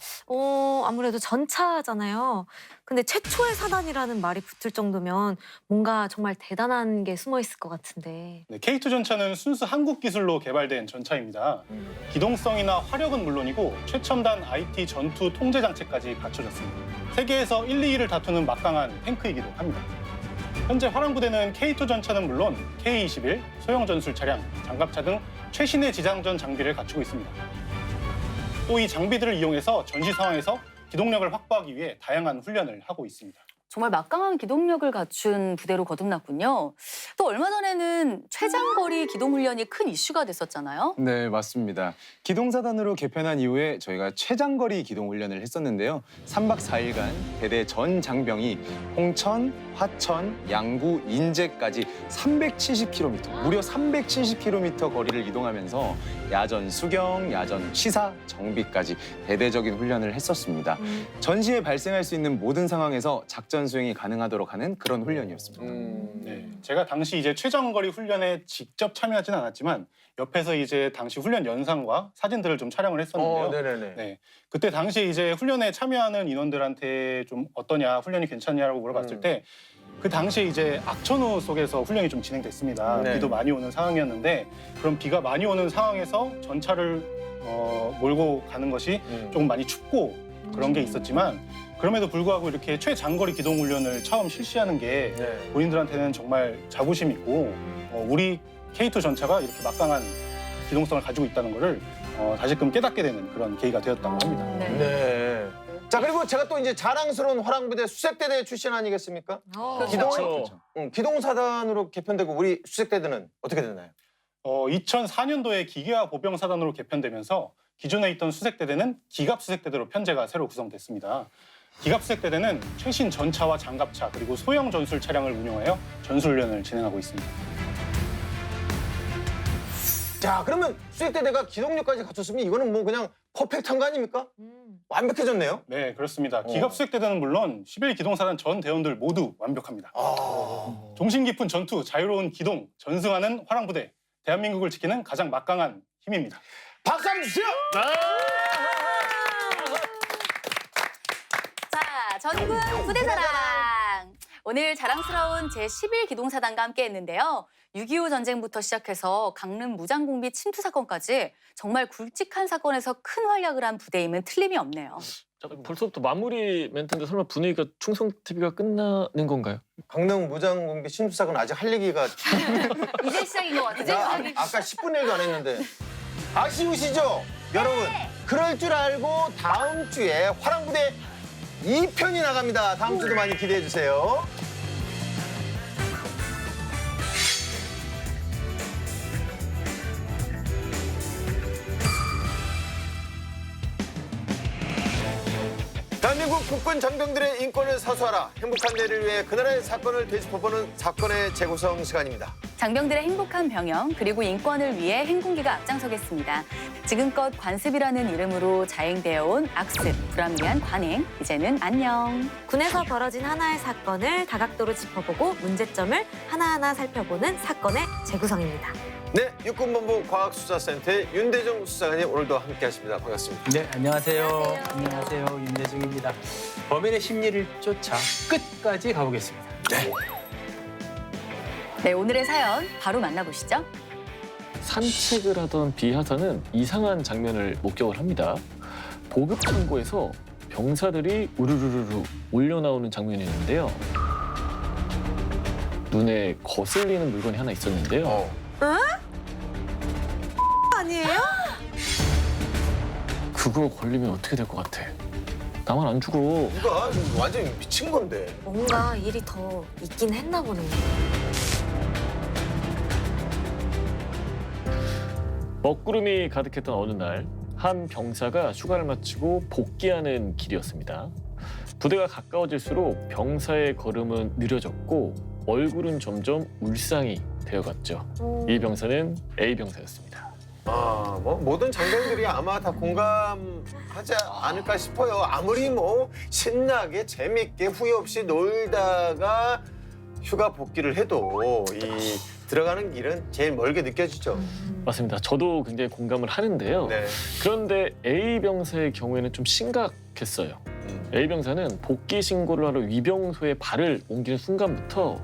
아무래도 전차잖아요. 근데 최초의 사단이라는 말이 붙을 정도면 뭔가 정말 대단한 게 숨어 있을 것 같은데. 네, K2 전차는 순수 한국 기술로 개발된 전차입니다. 기동성이나 화력은 물론이고 최첨단 IT 전투 통제 장치까지 갖춰졌습니다. 세계에서 1, 2위를 다투는 막강한 탱크이기도 합니다. 현재 화랑부대는 K2 전차는 물론 K21, 소형 전술 차량, 장갑차 등 최신의 지상전 장비를 갖추고 있습니다. 또 이 장비들을 이용해서 전시 상황에서 기동력을 확보하기 위해 다양한 훈련을 하고 있습니다. 정말 막강한 기동력을 갖춘 부대로 거듭났군요. 또 얼마 전에는 최장거리 기동훈련이 큰 이슈가 됐었잖아요. 네, 맞습니다. 기동사단으로 개편한 이후에 저희가 최장거리 기동훈련을 했었는데요. 3박 4일간 대대 전 장병이 홍천, 화천, 양구, 인제까지 370km, 무려 370km 거리를 이동하면서 야전 수경, 야전 취사, 정비까지 대대적인 훈련을 했었습니다. 전시에 발생할 수 있는 모든 상황에서 작전 안전 수행이 가능하도록 하는 그런 훈련이었습니다. 네, 제가 당시 이제 최장거리 훈련에 직접 참여하진 않았지만 옆에서 이제 당시 훈련 영상과 사진들을 좀 촬영을 했었는데요. 네네네. 네, 그때 당시에 이제 훈련에 참여하는 인원들한테 좀 어떠냐, 훈련이 괜찮냐라고 물어봤을 때 그 당시에 이제 악천후 속에서 훈련이 좀 진행됐습니다. 네. 비도 많이 오는 상황이었는데 그런 비가 많이 오는 상황에서 전차를 몰고 가는 것이 조금 많이 춥고 그런 게 있었지만 그럼에도 불구하고 이렇게 최장거리 기동 훈련을 처음 실시하는 게 네. 본인들한테는 정말 자부심 있고 우리 K2 전차가 이렇게 막강한 기동성을 가지고 있다는 것을 다시금 깨닫게 되는 그런 계기가 되었다고 합니다. 네. 자, 그리고 제가 또 이제 자랑스러운 화랑부대 수색대대 출신 아니겠습니까? 기동, 그렇죠. 기동사단으로 개편되고 우리 수색대대는 어떻게 됐나요? 2004년도에 기계화 보병사단으로 개편되면서 기존에 있던 수색대대는 기갑수색대대로 편제가 새로 구성됐습니다. 기갑수색대대는 최신 전차와 장갑차 그리고 소형 전술 차량을 운용하여 전술훈련을 진행하고 있습니다. 자, 그러면 수색대대가 기동력까지 갖췄으면 이거는 뭐 그냥 퍼펙트한 거 아닙니까? 완벽해졌네요. 네, 그렇습니다. 기갑수색대대는 물론 11기동사단 전 대원들 모두 완벽합니다. 종신 깊은 전투, 자유로운 기동, 전승하는 화랑부대, 대한민국을 지키는 가장 막강한 힘입니다. 박수 한번 주세요. 자, 전군 부대자랑. 오늘 자랑스러운 제11기동사단과 함께 했는데요. 6.25 전쟁부터 시작해서 강릉 무장공비 침투 사건까지 정말 굵직한 사건에서 큰 활약을 한 부대임은 틀림이 없네요. 자, 벌써부터 마무리 멘트인데 설마 분위기가 충성 TV가 끝나는 건가요? 강릉 무장공비 침투사건 아직 할 얘기가 이제 시작인 것 같은데. 아까 10분의 1도 안 했는데 아쉬우시죠? 여러분 그럴 줄 알고 다음 주에 화랑부대 2편이 나갑니다. 다음 주도 많이 기대해 주세요. 대한민국 국군 장병들의 인권을 사수하라. 행복한 내일을 위해 그 나라의 사건을 되짚어보는 사건의 재구성 시간입니다. 장병들의 행복한 병영 그리고 인권을 위해 행군기가 앞장서겠습니다. 지금껏 관습이라는 이름으로 자행되어 온 악습, 불합리한 관행, 이제는 안녕. 군에서 벌어진 하나의 사건을 다각도로 짚어보고 문제점을 하나하나 살펴보는 사건의 재구성입니다. 네, 육군본부 과학수사센터의 윤대중 수사관님 오늘도 함께하십니다. 반갑습니다. 네, 안녕하세요. 안녕하세요. 윤대중입니다. 범인의 심리를 쫓아 끝까지 가보겠습니다. 네, 오늘의 사연 바로 만나보시죠. 산책을 하던 비하사는 이상한 장면을 목격을 합니다. 보급 창고에서 병사들이 우르르르 올려나오는 장면이 있는데요. 눈에 거슬리는 물건이 하나 있었는데요. 아니에요? 그거 걸리면 어떻게 될 것 같아? 나만 안 죽어. 누가 완전히 미친 건데. 뭔가 일이 더 있긴 했나 보네요. 먹구름이 가득했던 어느 날, 한 병사가 휴가를 마치고 복귀하는 길이었습니다. 부대가 가까워질수록 병사의 걸음은 느려졌고 얼굴은 점점 울상이 되어갔죠. 이 병사는 A 병사였습니다. 뭐 모든 장병들이 아마 다 공감하지 않을까 싶어요. 아무리 뭐 신나게 재밌게 후회 없이 놀다가 휴가 복귀를 해도 이 들어가는 길은 제일 멀게 느껴지죠. 맞습니다. 저도 굉장히 공감을 하는데요. 네. 그런데 A 병사의 경우에는 좀 심각했어요. A 병사는 복귀 신고를 하러 위병소에 발을 옮기는 순간부터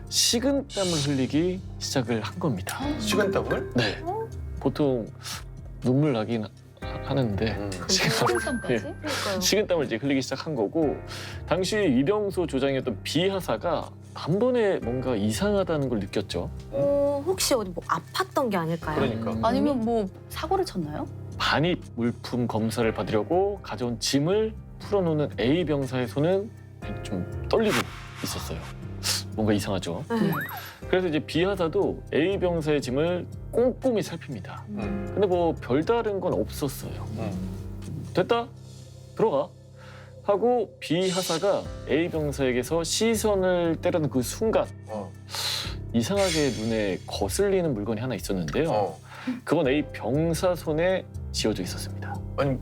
식은땀을 흘리기 시작을 한 겁니다. 식은땀을? 네. 보통 눈물 나긴 하는데 식은땀까지? 식은땀을 이제 흘리기 시작한 거고, 당시 위병소 조장이었던 B 하사가 단번에 뭔가 이상하다는 걸 느꼈죠. 혹시 어디 뭐 아팠던 게 아닐까요? 그러니까. 아니면 뭐 사고를 쳤나요? 반입 물품 검사를 받으려고 가져온 짐을 풀어놓는 A 병사의 손은 좀 떨리고 있었어요. 뭔가 이상하죠. 그래서 이제 B 하사도 A 병사의 짐을 꼼꼼히 살핍니다. 근데 뭐 별다른 건 없었어요. 됐다, 들어가 하고 B 하사가 A 병사에게서 시선을 때리는 그 순간 이상하게 눈에 거슬리는 물건이 하나 있었는데요. 그건 A 병사 손에 쥐어져 있었습니다. 아니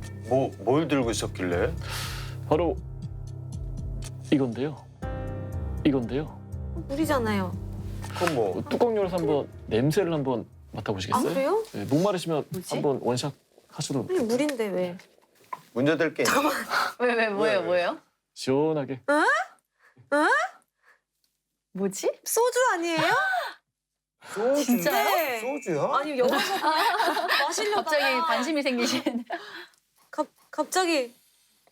뭘 들고 있었길래? 바로 이건데요. 이건데요. 물이잖아요. 그건 뭐 뚜껑 열어서 한번 냄새를 한번 맡아보시겠어요? 아, 그래요? 네, 목마르시면 뭐지? 한번 원샷 하셔도 아니, 물인데 왜? 문제될 게 있네. 왜 뭐예요? 시원하게. 뭐지? 소주 아니에요? 진짜요? 네. 소주야? 아니 열어서 마시려다가 갑자기 관심이 생기시는. 갑자기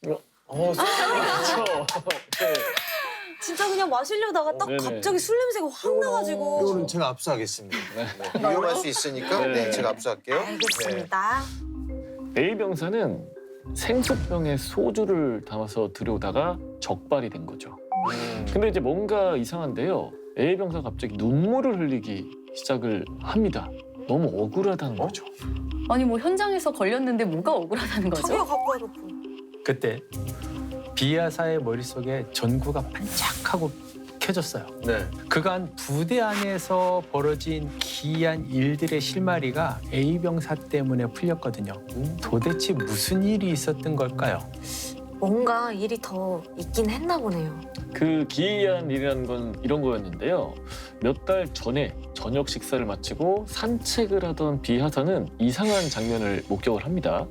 그렇죠. 네. 진짜 그냥 마시려다가 딱 네네. 갑자기 술 냄새가 확 나가지고. 이거는 제가 압수하겠습니다. 네. 위험할 수 있으니까 네. 제가 압수할게요. 알겠습니다. A 병사는 생수병에 소주를 담아서 들여오다가 적발이 된 거죠. 근데 이제 뭔가 이상한데요. A 병사가 갑자기 눈물을 흘리기 시작을 합니다. 너무 억울하다는 거죠. 아니 뭐 현장에서 걸렸는데 뭐가 억울하다는 자기가 거죠? 갖고 와놓고. 그때 비아사의 머릿속에 전구가 반짝하고 켜졌어요. 네. 그간 부대 안에서 벌어진 기이한 일들의 실마리가 A 병사 때문에 풀렸거든요. 도대체 무슨 일이 있었던 걸까요? 뭔가 일이 더 있긴 했나 보네요. 그 기이한 일이라는 건 이런 거였는데요. 몇 달 전에 저녁 식사를 마치고 산책을 하던 비하사는 이상한 장면을 목격을 합니다.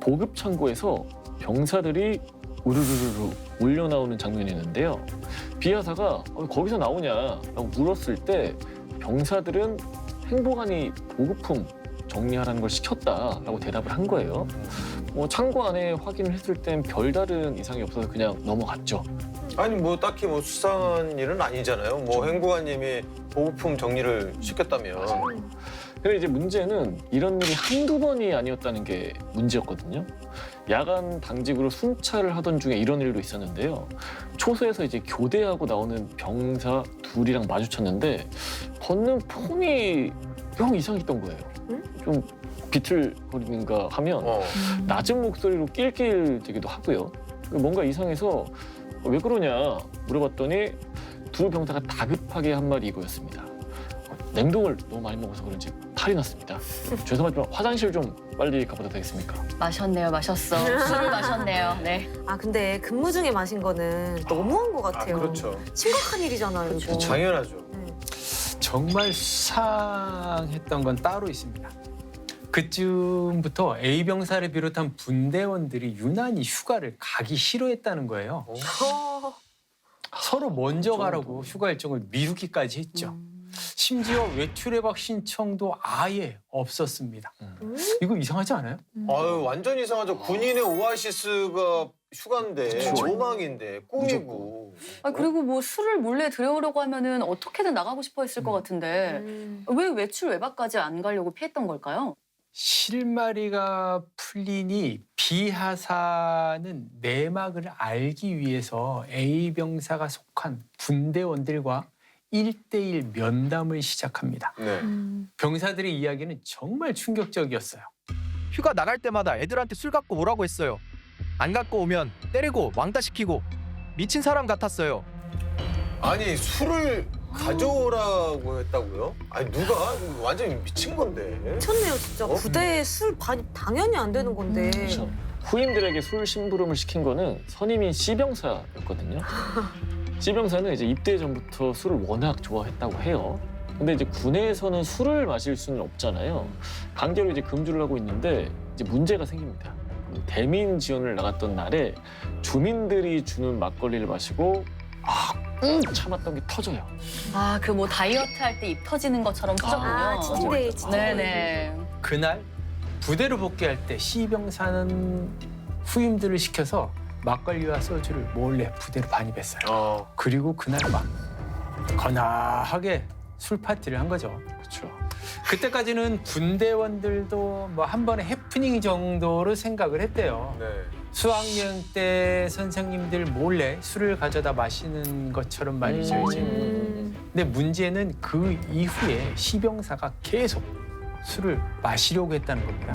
보급 창고에서 병사들이 우르르르 몰려 나오는 장면이었는데요. 비하사가 거기서 나오냐라고 물었을 때 병사들은 행보관이 보급품 정리하라는 걸 시켰다라고 대답을 한 거예요. 창고 안에 확인을 했을 땐 별다른 이상이 없어서 그냥 넘어갔죠. 아니 뭐 딱히 뭐 수상한 일은 아니잖아요. 뭐 행보관님이 보급품 정리를 시켰다면. 근데 이제 문제는 이런 일이 한두 번이 아니었다는 게 문제였거든요. 야간 당직으로 순찰을 하던 중에 이런 일도 있었는데요. 초소에서 이제 교대하고 나오는 병사 둘이랑 마주쳤는데 걷는 폼이 영 이상했던 거예요. 좀 비틀거리는가 하면 낮은 목소리로 낄낄대기도 하고요. 뭔가 이상해서 왜 그러냐 물어봤더니 두 병사가 다급하게 한 말이 이거였습니다. 냉동을 너무 많이 먹어서 그런지 탈이 났습니다. 죄송하지만 화장실 좀 빨리 가봐도 되겠습니까? 마셨어. 술을 마셨네요. 네. 아 근데 근무 중에 마신 거는 너무한 것 같아요. 그렇죠. 심각한 일이잖아요. 이거. 당연하죠. 정말 수상했던 건 따로 있습니다. 그쯤부터 A 병사를 비롯한 분대원들이 유난히 휴가를 가기 싫어했다는 거예요. 서로 먼저 가라고 휴가 일정을 미루기까지 했죠. 심지어 외출해박 신청도 아예 없었습니다. 이거 이상하지 않아요? 아유 완전 이상하죠. 군인의 오아시스가 휴가인데 로망인데 꿈이고. 그리고 뭐 술을 몰래 들여오려고 하면은 어떻게든 나가고 싶어 했을 것 같은데 왜 외출 외박까지 안 가려고 피했던 걸까요? 실마리가 풀리니 비하사는 내막을 알기 위해서 A 병사가 속한 분대원들과 1대1 면담을 시작합니다. 네. 병사들의 이야기는 정말 충격적이었어요. 휴가 나갈 때마다 애들한테 술 갖고 오라고 했어요. 안 갖고 오면 때리고 왕따시키고 미친 사람 같았어요. 아니 술을 가져오라고 했다고요? 아니 누가 완전 미친 건데. 미쳤네요 진짜. 부대에 술 당연히 안 되는 건데. 그렇죠. 후임들에게 술 심부름을 시킨 거는 선임인 C병사였거든요. C병사는 이제 입대 전부터 술을 워낙 좋아했다고 해요. 근데 이제 군에서는 술을 마실 수는 없잖아요. 강제로 이제 금주를 하고 있는데 이제 문제가 생깁니다. 대민 지원을 나갔던 날에 주민들이 주는 막걸리를 마시고 꾹 참았던 게 터져요. 그 뭐 다이어트 할 때 입 터지는 것처럼 터졌군요. 찐데 진짜. 네네. 그날 부대로 복귀할 때 C병사는 후임들을 시켜서 막걸리와 소주를 몰래 부대로 반입했어요. 그리고 그날 밤 거나하게 술 파티를 한 거죠. 그렇죠. 그때까지는 분대원들도 뭐 한 번의 해프닝 정도로 생각을 했대요. 네. 수학여행 때 선생님들 몰래 술을 가져다 마시는 것처럼 말이죠. 이제. 근데 문제는 그 이후에 C병사가 계속 술을 마시려고 했다는 겁니다.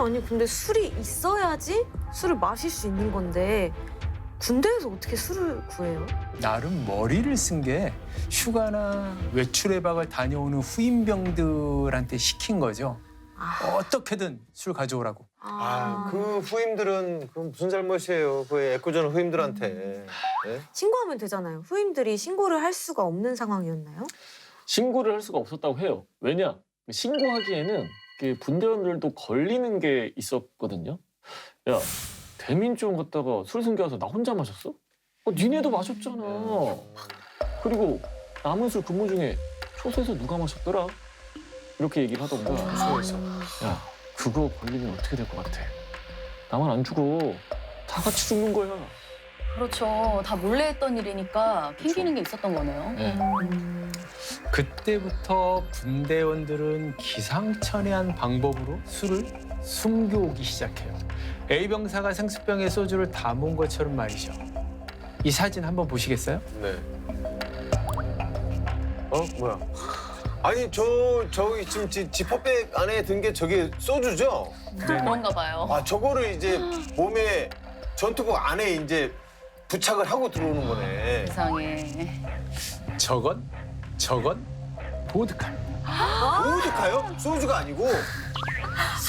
아니 근데 술이 있어야지 술을 마실 수 있는 건데 군대에서 어떻게 술을 구해요? 나름 머리를 쓴 게 휴가나 외출 외박을 다녀오는 후임병들한테 시킨 거죠. 어떻게든 술 가져오라고. 그 후임들은 그 무슨 잘못이에요? 그 애꿎은 후임들한테. 네? 신고하면 되잖아요. 후임들이 신고를 할 수가 없는 상황이었나요? 신고를 할 수가 없었다고 해요. 왜냐? 신고하기에는 분대원들도 걸리는 게 있었거든요. 야, 대민종 갔다가 술 숨겨서 나 혼자 마셨어? 니네도 마셨잖아. 그리고 남은 술 근무 중에 초소에서 누가 마셨더라? 이렇게 얘기를 하던가. 야, 그거 걸리면 어떻게 될 것 같아? 나만 안 죽어. 다 같이 죽는 거야. 그렇죠. 다 몰래 했던 일이니까 캥기는 게 있었던 거네요. 네. 그때부터 분대원들은 기상천외한 방법으로 술을 숨겨오기 시작해요. A병사가 생수병에 소주를 담은 것처럼 말이죠. 이 사진 한번 보시겠어요? 네. 뭐야? 아니 저기 지금 지퍼백 안에 든 게 저게 소주죠? 그런가 봐요. 아 저거를 이제 몸에 전투복 안에 이제 부착을 하고 들어오는 거네. 세상에. 저건 보드카. 보드카요? 소주가 아니고.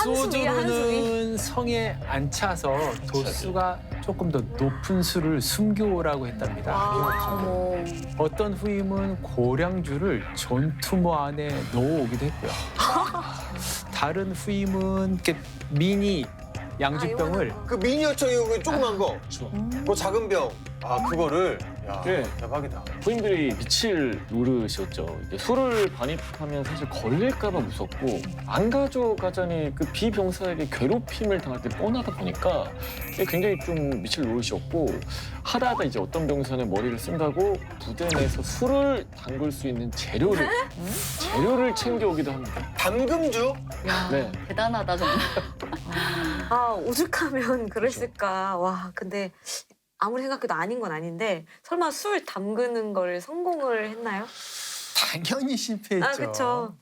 소주로는 성에 안 차서 도수가 조금 더 높은 술을 숨겨오라고 했답니다. 어머. 어떤 후임은 고량주를 전투모 안에 넣어오기도 했고요. 다른 후임은 이렇게 미니 양주병을 그 미니어처 이거 조그만 거. 그 작은 병. 아 그거를. 야 네. 대박이다. 후임들이 미칠 노릇이었죠. 이게 술을 반입하면 사실 걸릴까봐 무섭고 안 가져가자니 그 비병사에게 괴롭힘을 당할 때 뻔하다 보니까 이게 굉장히 좀 미칠 노릇이었고 하다하다 이제 어떤 병사는 머리를 쓴다고 부대 내에서 술을 담글 수 있는 재료를 챙겨오기도 합니다. 담금주? 야, 네. 대단하다 정말. 오죽하면 그랬을까. 와, 근데 아무리 생각해도 아닌 건 아닌데 설마 술 담그는 걸 성공을 했나요? 당연히 실패했죠. 그렇죠.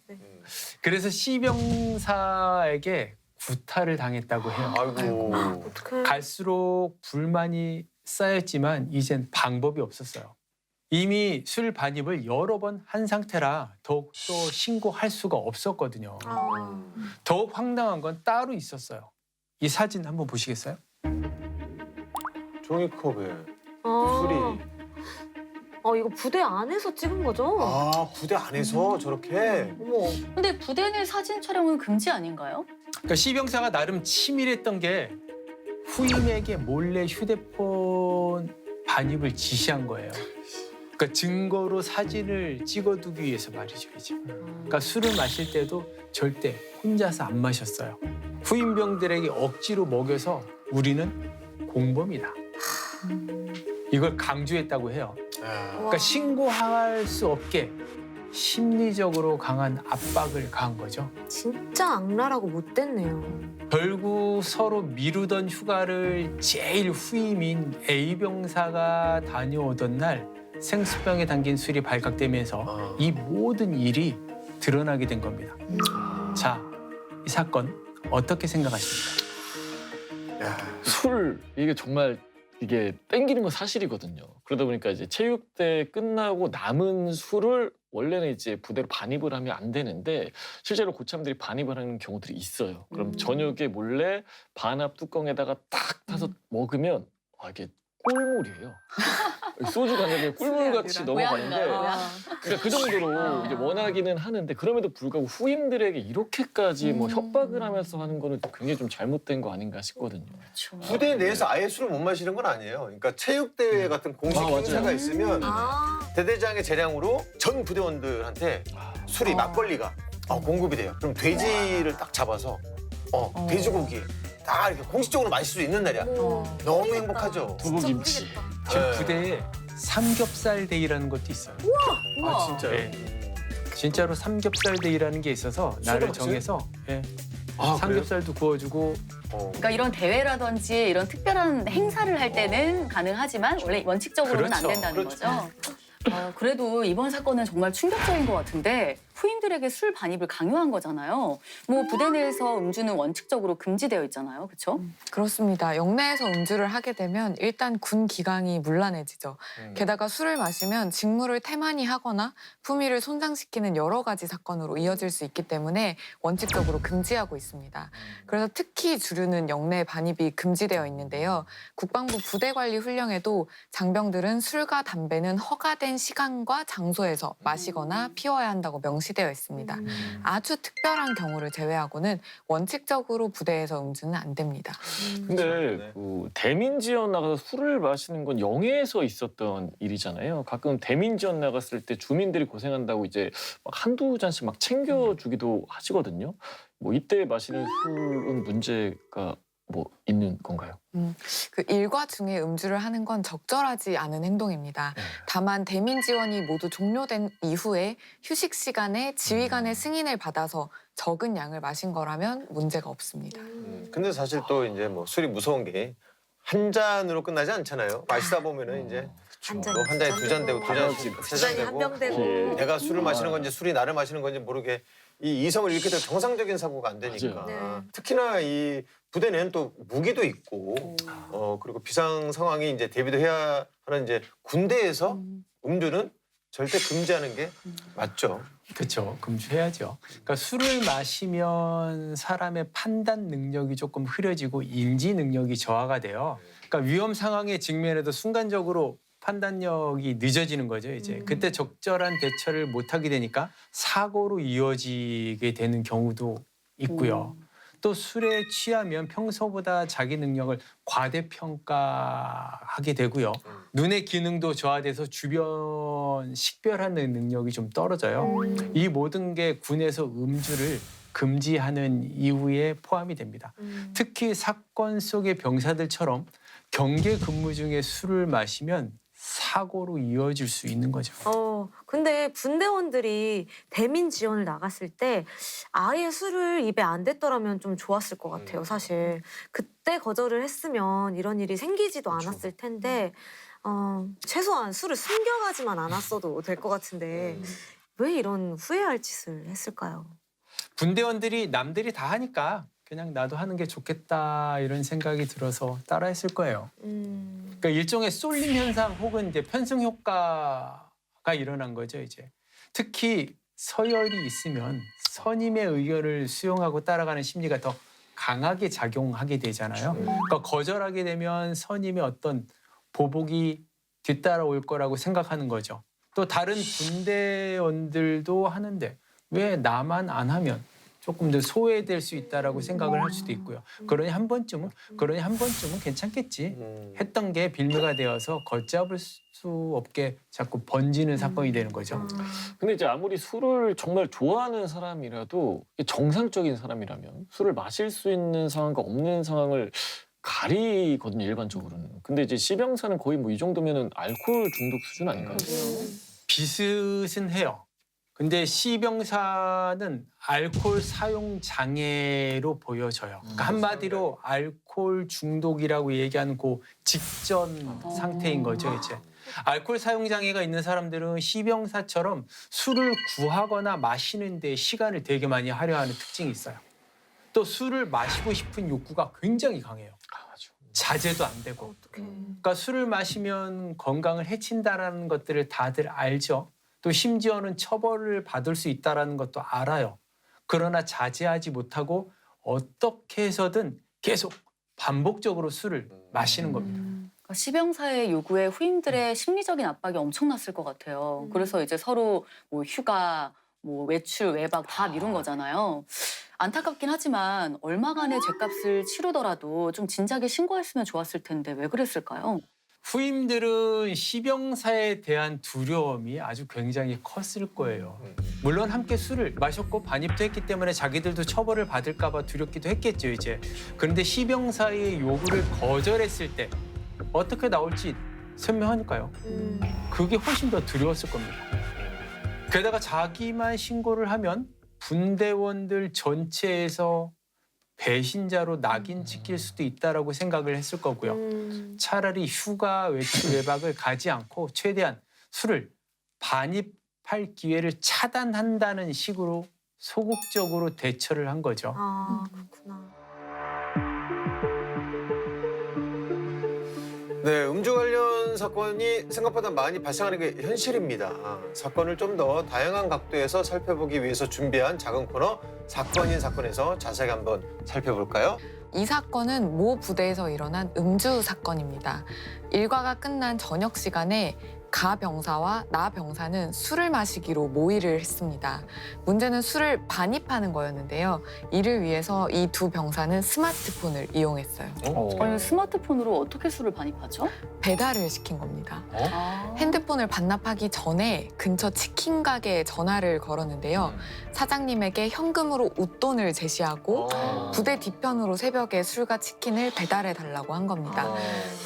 그래서 C병사에게 구타를 당했다고 해요. 아이고. 어떡해. 갈수록 불만이 쌓였지만 이젠 방법이 없었어요. 이미 술 반입을 여러 번 한 상태라 더욱더 신고할 수가 없었거든요. 더욱 황당한 건 따로 있었어요. 이 사진 한번 보시겠어요? 종이컵에 아, 술이. 이거 부대 안에서 찍은 거죠? 아 부대 안에서 저렇게. 어머. 근데 부대 내 사진 촬영은 금지 아닌가요? 그러니까 C병사가 나름 치밀했던 게 후임에게 몰래 휴대폰 반입을 지시한 거예요. 그러니까 증거로 사진을 찍어두기 위해서 말이죠. 이제. 그러니까 술을 마실 때도 절대 혼자서 안 마셨어요. 후임병들에게 억지로 먹여서 우리는 공범이다. 이걸 강조했다고 해요. 그러니까 신고할 수 없게 심리적으로 강한 압박을 가한 거죠. 진짜 악랄하고 못됐네요. 결국 서로 미루던 휴가를 제일 후임인 A병사가 다녀오던 날 생수병에 담긴 술이 발각되면서 이 모든 일이 드러나게 된 겁니다. 자, 이 사건 어떻게 생각하십니까? 술 이게 정말 이게 땡기는 건 사실이거든요. 그러다 보니까 이제 체육대 끝나고 남은 술을 원래는 이제 부대로 반입을 하면 안 되는데 실제로 고참들이 반입을 하는 경우들이 있어요. 그럼 저녁에 몰래 반합 뚜껑에다가 딱 타서 먹으면 이게 꿀물이에요. 소주 간장에 꿀물같이 넘어가는데 그러니까 그 정도로 이제 원하기는 하는데 그럼에도 불구하고 후임들에게 이렇게까지 뭐 협박을 하면서 하는 거는 굉장히 좀 잘못된 거 아닌가 싶거든요. 그렇죠. 부대 내에서 아예 술을 못 마시는 건 아니에요. 그러니까 체육대회 같은 공식 맞아요. 행사가 있으면 아, 대대장의 재량으로 전 부대원들한테 술이 막걸리가 공급이 돼요. 그럼 돼지를 딱 잡아서 돼지고기 딱 이렇게 공식적으로 마실 수 있는 날이야. 너무 행복하죠. 두부김치. 지금 네. 부대에 삼겹살 데이라는 것도 있어요. 아 진짜요? 네. 진짜로 삼겹살 데이라는 게 있어서 날을 맛있어요? 정해서 아, 삼겹살도 구워주고 그러니까 이런 대회라든지 이런 특별한 행사를 할 때는 가능하지만 원래 원칙적으로는 안 그렇죠. 된다는 그렇죠. 거죠. 그래도 이번 사건은 정말 충격적인 것 같은데 후임들에게 술 반입을 강요한 거잖아요. 뭐 부대 내에서 음주는 원칙적으로 금지되어 있잖아요. 그렇죠? 그렇습니다. 영내에서 음주를 하게 되면 일단 군 기강이 문란해지죠. 게다가 술을 마시면 직무를 태만히 하거나 품위를 손상시키는 여러 가지 사건으로 이어질 수 있기 때문에 원칙적으로 금지하고 있습니다. 그래서 특히 주류는 영내 반입이 금지되어 있는데요. 국방부 부대관리훈령에도 장병들은 술과 담배는 허가된 시간과 장소에서 마시거나 피워야 한다고 명시되어 있습니다. 아주 특별한 경우를 제외하고는 원칙적으로 부대에서 음주는 안 됩니다. 근데 그 대민 지원 나가서 술을 마시는 건 영해에서 있었던 일이잖아요. 가끔 대민 지원 나갔을 때 주민들이 고생한다고 이제 막 한두 잔씩 막 챙겨주기도 하시거든요. 뭐 이때 마시는 술은 문제가 뭐 있는 건가요? 그 일과 중에 음주를 하는 건 적절하지 않은 행동입니다. 다만 대민 지원이 모두 종료된 이후에 휴식 시간에 지휘관의 승인을 받아서 적은 양을 마신 거라면 문제가 없습니다. 근데 사실 또 이제 뭐 술이 무서운 게 한 잔으로 끝나지 않잖아요. 마시다 보면은 이제 한 또 한 잔에 두 잔 되고 두 잔씩 세 잔 잔이 한 되고 병 되고. 내가 술을 마시는 건지 술이 나를 마시는 건지 모르게 이 이성을 잃게 되면 정상적인 사고가 안 되니까. 맞아요. 네. 특히나 이 부대는 또 무기도 있고 그리고 비상 상황이 이제 대비도 해야 하는 이제 군대에서 음주는 절대 금지하는 게 맞죠. 그렇죠. 금주해야죠. 그러니까 술을 마시면 사람의 판단 능력이 조금 흐려지고 인지 능력이 저하가 돼요. 그러니까 위험 상황에 직면해도 순간적으로 판단력이 늦어지는 거죠. 이제 그때 적절한 대처를 못하게 되니까 사고로 이어지게 되는 경우도 있고요. 또 술에 취하면 평소보다 자기 능력을 과대평가하게 되고요. 눈의 기능도 저하돼서 주변 식별하는 능력이 좀 떨어져요. 이 모든 게 군에서 음주를 금지하는 이유에 포함이 됩니다. 특히 사건 속의 병사들처럼 경계 근무 중에 술을 마시면 사고로 이어질 수 있는 거죠. 근데 군대원들이 대민 지원을 나갔을 때 아예 술을 입에 안 댔더라면 좀 좋았을 것 같아요, 사실. 그때 거절을 했으면 이런 일이 생기지도 않았을 텐데 최소한 술을 숨겨가지만 않았어도 될 것 같은데 왜 이런 후회할 짓을 했을까요? 군대원들이 남들이 다 하니까 그냥 나도 하는 게 좋겠다 이런 생각이 들어서 따라했을 거예요. 그러니까 일종의 쏠림 현상 혹은 이제 편승 효과가 일어난 거죠, 이제. 특히 서열이 있으면 선임의 의견을 수용하고 따라가는 심리가 더 강하게 작용하게 되잖아요. 그러니까 거절하게 되면 선임의 어떤 보복이 뒤따라올 거라고 생각하는 거죠. 또 다른 군대원들도 하는데 왜 나만 안 하면 조금 더 소외될 수 있다라고 생각을 할 수도 있고요. 그러니 한 번쯤은 괜찮겠지 했던 게 빌미가 되어서 걷잡을 수 없게 자꾸 번지는 사건이 되는 거죠. 근데 이제 아무리 술을 정말 좋아하는 사람이라도 정상적인 사람이라면 술을 마실 수 있는 상황과 없는 상황을 가리거든요, 일반적으로는. 근데 이제 시병사는 거의 뭐 이 정도면은 알코올 중독 수준 아닌가요? 비슷은 해요. 근데 시병사는 알코올 사용 장애로 보여져요. 그러니까 한마디로 알코올 중독이라고 얘기하는 그 직전 상태인 거죠, 이제. 알코올 사용 장애가 있는 사람들은 시병사처럼 술을 구하거나 마시는 데 시간을 되게 많이 하려하는 특징이 있어요. 또 술을 마시고 싶은 욕구가 굉장히 강해요. 자제도 안 되고. 그러니까 술을 마시면 건강을 해친다라는 것들을 다들 알죠. 또 심지어는 처벌을 받을 수 있다는 것도 알아요. 그러나 자제하지 못하고 어떻게 해서든 계속 반복적으로 술을 마시는 겁니다. 그러니까 시병사의 요구에 후임들의 심리적인 압박이 엄청났을 것 같아요. 그래서 이제 서로 뭐 휴가, 뭐 외출, 외박 다 미룬 거잖아요. 안타깝긴 하지만 얼마간의 죗값을 치르더라도 좀 진작에 신고했으면 좋았을 텐데 왜 그랬을까요? 후임들은 시병사에 대한 두려움이 아주 굉장히 컸을 거예요. 물론 함께 술을 마셨고 반입도 했기 때문에 자기들도 처벌을 받을까 봐 두렵기도 했겠죠, 이제. 그런데 시병사의 요구를 거절했을 때 어떻게 나올지 선명하니까요. 그게 훨씬 더 두려웠을 겁니다. 게다가 자기만 신고를 하면 분대원들 전체에서 배신자로 낙인 찍힐 수도 있다라고 생각을 했을 거고요. 차라리 휴가, 외출, 외박을 가지 않고 최대한 술을 반입 위협할 기회를 차단한다는 식으로 소극적으로 대처를 한 거죠. 아, 그렇구나. 네, 음주 관련 사건이 생각보다 많이 발생하는 게 현실입니다. 사건을 좀 더 다양한 각도에서 살펴보기 위해서 준비한 작은 코너 사건인 사건에서 자세하게 한번 살펴볼까요? 이 사건은 모 부대에서 일어난 음주 사건입니다. 일과가 끝난 저녁 시간에 가 병사와 나 병사는 술을 마시기로 모의를 했습니다. 문제는 술을 반입하는 거였는데요. 이를 위해서 이 두 병사는 스마트폰을 이용했어요. 아니, 스마트폰으로 어떻게 술을 반입하죠? 배달을 시킨 겁니다. 아. 핸드폰을 반납하기 전에 근처 치킨 가게에 전화를 걸었는데요. 사장님에게 현금으로 웃돈을 제시하고 부대 뒤편으로 새벽에 술과 치킨을 배달해 달라고 한 겁니다.